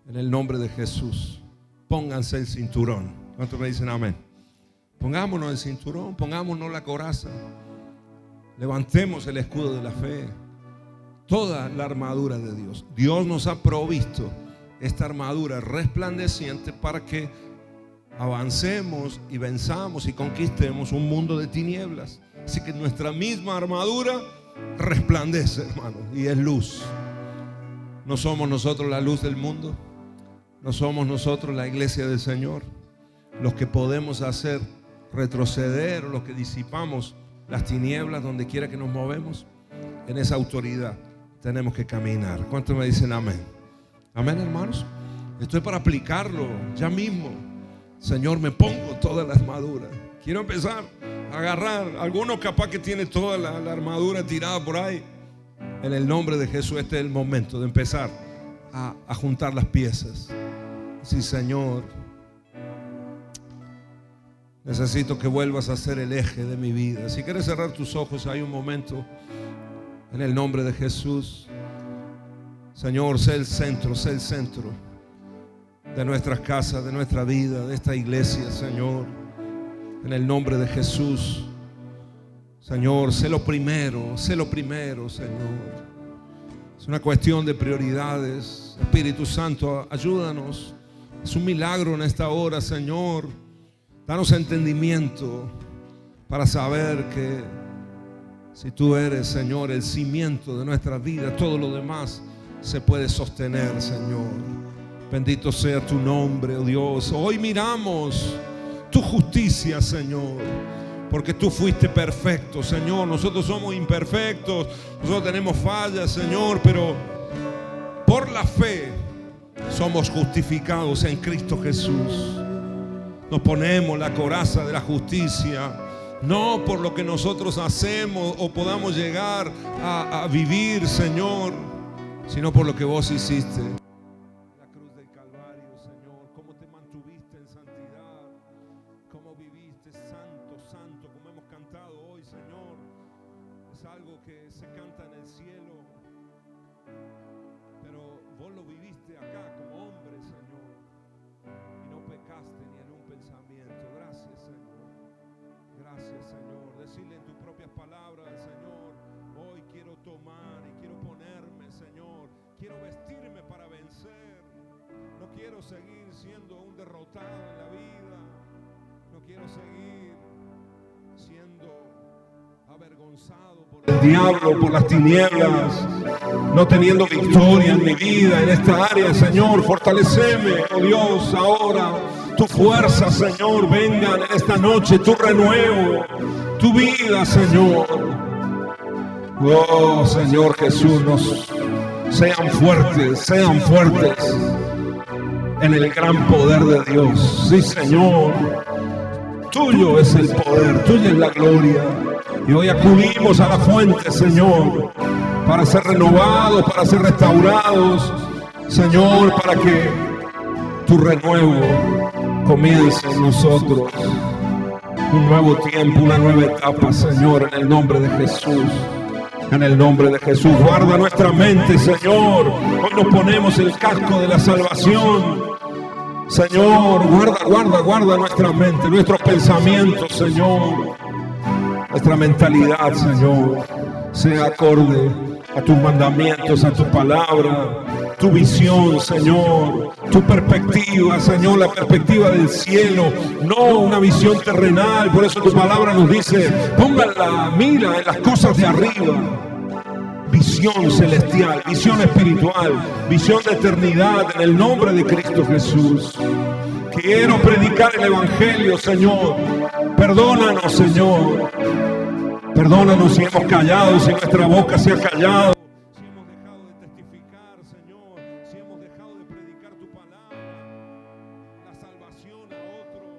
En el nombre de Jesús, pónganse el cinturón. ¿Cuántos me dicen amén? Pongámonos el cinturón, pongámonos la coraza. Levantemos el escudo de la fe, toda la armadura de Dios. Dios nos ha provisto esta armadura resplandeciente para que avancemos y venzamos y conquistemos un mundo de tinieblas. Así que nuestra misma armadura resplandece, hermanos, y es luz. No somos nosotros la luz del mundo, no somos nosotros la iglesia del Señor los que podemos hacer retroceder o los que disipamos las tinieblas donde quiera que nos movemos. En esa autoridad tenemos que caminar. ¿Cuántos me dicen amén? Amén, hermanos. Esto es para aplicarlo ya mismo. Señor, me pongo toda la armadura. Quiero empezar a agarrar. Algunos capaz que tienen toda la armadura tirada por ahí. En el nombre de Jesús, este es el momento de empezar a juntar las piezas. Sí, Señor, necesito que vuelvas a ser el eje de mi vida. Si quieres cerrar tus ojos, hay un momento. En el nombre de Jesús, Señor, sé el centro de nuestras casas, de nuestra vida, de esta iglesia, Señor. En el nombre de Jesús, Señor, sé lo primero, Señor. Es una cuestión de prioridades. Espíritu Santo, ayúdanos. Es un milagro en esta hora, Señor. Danos entendimiento para saber que si tú eres, Señor, el cimiento de nuestra vida, todo lo demás se puede sostener, Señor. Bendito sea tu nombre, oh Dios. Hoy miramos tu justicia, Señor, porque tú fuiste perfecto, Señor. Nosotros somos imperfectos, nosotros tenemos fallas, Señor, pero por la fe somos justificados en Cristo Jesús. Nos ponemos la coraza de la justicia, no por lo que nosotros hacemos o podamos llegar a vivir, Señor, sino por lo que vos hiciste. La cruz del Calvario, Señor, cómo te mantuviste en santidad, cómo viviste santo, santo, como hemos cantado hoy, Señor. Es algo que se canta en el cielo, pero vos lo viviste acá como hombre, Señor, y no pecaste ni en un pensamiento. Gracias, Señor. Gracias, Señor. Decirle en tus propias palabras, Señor, hoy quiero tomar y quiero ponerme, Señor. Quiero vestirme para vencer. No quiero seguir siendo un derrotado en la vida. No quiero seguir siendo avergonzado por el diablo, por las tinieblas, no teniendo victoria en mi vida, en esta área, Señor. Fortaleceme, oh Dios, ahora. Tu fuerza, Señor, vengan en esta noche, tu renuevo, tu vida, Señor. Oh, Señor Jesús, sean fuertes en el gran poder de Dios. Sí, Señor, tuyo es el poder, tuya es la gloria. Y hoy acudimos a la fuente, Señor, para ser renovados, para ser restaurados, Señor, para que tu renuevo comience en nosotros. Un nuevo tiempo, una nueva etapa, Señor, en el nombre de Jesús. En el nombre de Jesús, guarda nuestra mente, Señor. Hoy nos ponemos el casco de la salvación. Señor, guarda nuestra mente, nuestros pensamientos, Señor. Nuestra mentalidad, Señor, sea acorde a tus mandamientos, a tu palabra, tu visión, Señor, tu perspectiva, Señor, la perspectiva del cielo, no una visión terrenal. Por eso tu palabra nos dice, pongan la mira en las cosas de arriba. Visión celestial, visión espiritual, visión de eternidad en el nombre de Cristo Jesús. Quiero predicar el Evangelio, Señor. Perdónanos, Señor. Perdónanos si hemos callado, si nuestra boca se ha callado. Si hemos dejado de testificar, Señor. Si hemos dejado de predicar tu palabra, la salvación a otros.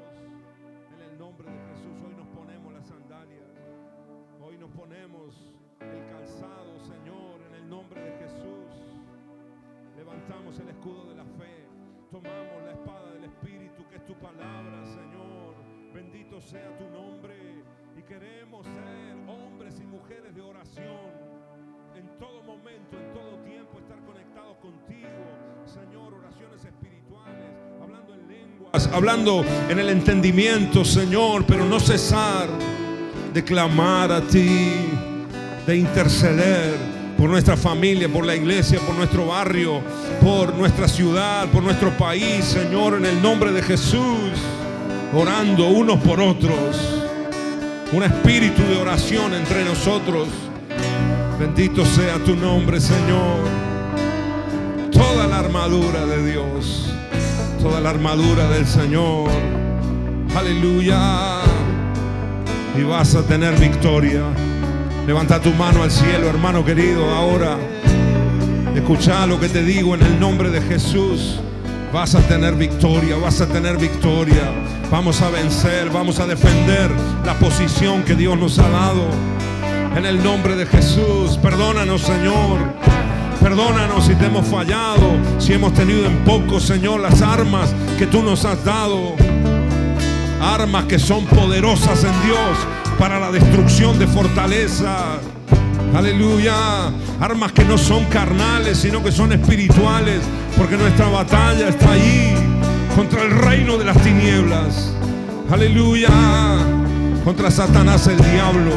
En el nombre de Jesús, hoy nos ponemos las sandalias. Hoy nos ponemos el calzado, Señor, en el nombre de Jesús. Levantamos el escudo de la fe. Tomamos la espada del Espíritu, que es tu palabra, Señor. Bendito sea tu nombre. Y queremos ser hombres y mujeres de oración. En todo momento, en todo tiempo, estar conectados contigo, Señor. Oraciones espirituales, hablando en lenguas, hablando en el entendimiento, Señor. Pero no cesar de clamar a ti, de interceder por nuestra familia, por la iglesia, por nuestro barrio, por nuestra ciudad, por nuestro país, Señor, en el nombre de Jesús, orando unos por otros, un espíritu de oración entre nosotros. Bendito sea tu nombre, Señor. Toda la armadura de Dios, toda la armadura del Señor, aleluya, y vas a tener victoria. Levanta tu mano al cielo, hermano querido, ahora. Escucha lo que te digo en el nombre de Jesús. Vas a tener victoria, vas a tener victoria. Vamos a vencer, vamos a defender la posición que Dios nos ha dado. En el nombre de Jesús, perdónanos, Señor. Perdónanos si te hemos fallado, si hemos tenido en poco, Señor, las armas que tú nos has dado. Armas que son poderosas en Dios para la destrucción de fortaleza. Aleluya. Armas que no son carnales, sino que son espirituales, porque nuestra batalla está ahí, contra el reino de las tinieblas. Aleluya. Contra Satanás, el diablo,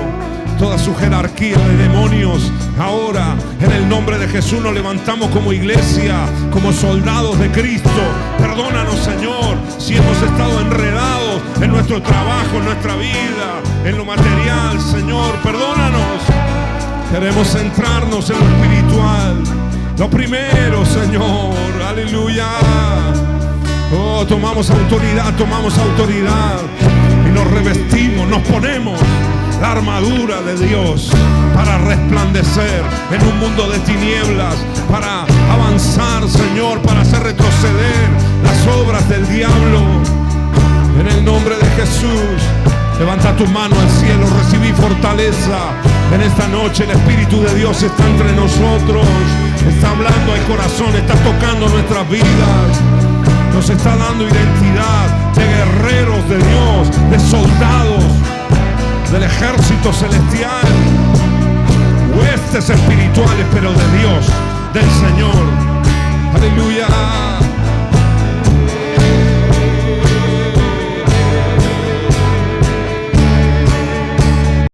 toda su jerarquía de demonios. Ahora, en el nombre de Jesús, nos levantamos como iglesia, como soldados de Cristo. Perdónanos, Señor, si hemos estado enredados en nuestro trabajo, en nuestra vida, en lo material. Señor, perdónanos. Queremos centrarnos en lo espiritual. Lo primero, Señor. Aleluya. Oh, tomamos autoridad y nos revestimos, nos ponemos la armadura de Dios para resplandecer en un mundo de tinieblas, para avanzar, Señor, para hacer retroceder las obras del diablo. En el nombre de Jesús, levanta tu mano al cielo, recibí fortaleza. En esta noche el Espíritu de Dios está entre nosotros, está hablando al corazón, está tocando nuestras vidas. Nos está dando identidad de guerreros de Dios, de soldados del ejército celestial, huestes espirituales, pero de Dios, del Señor.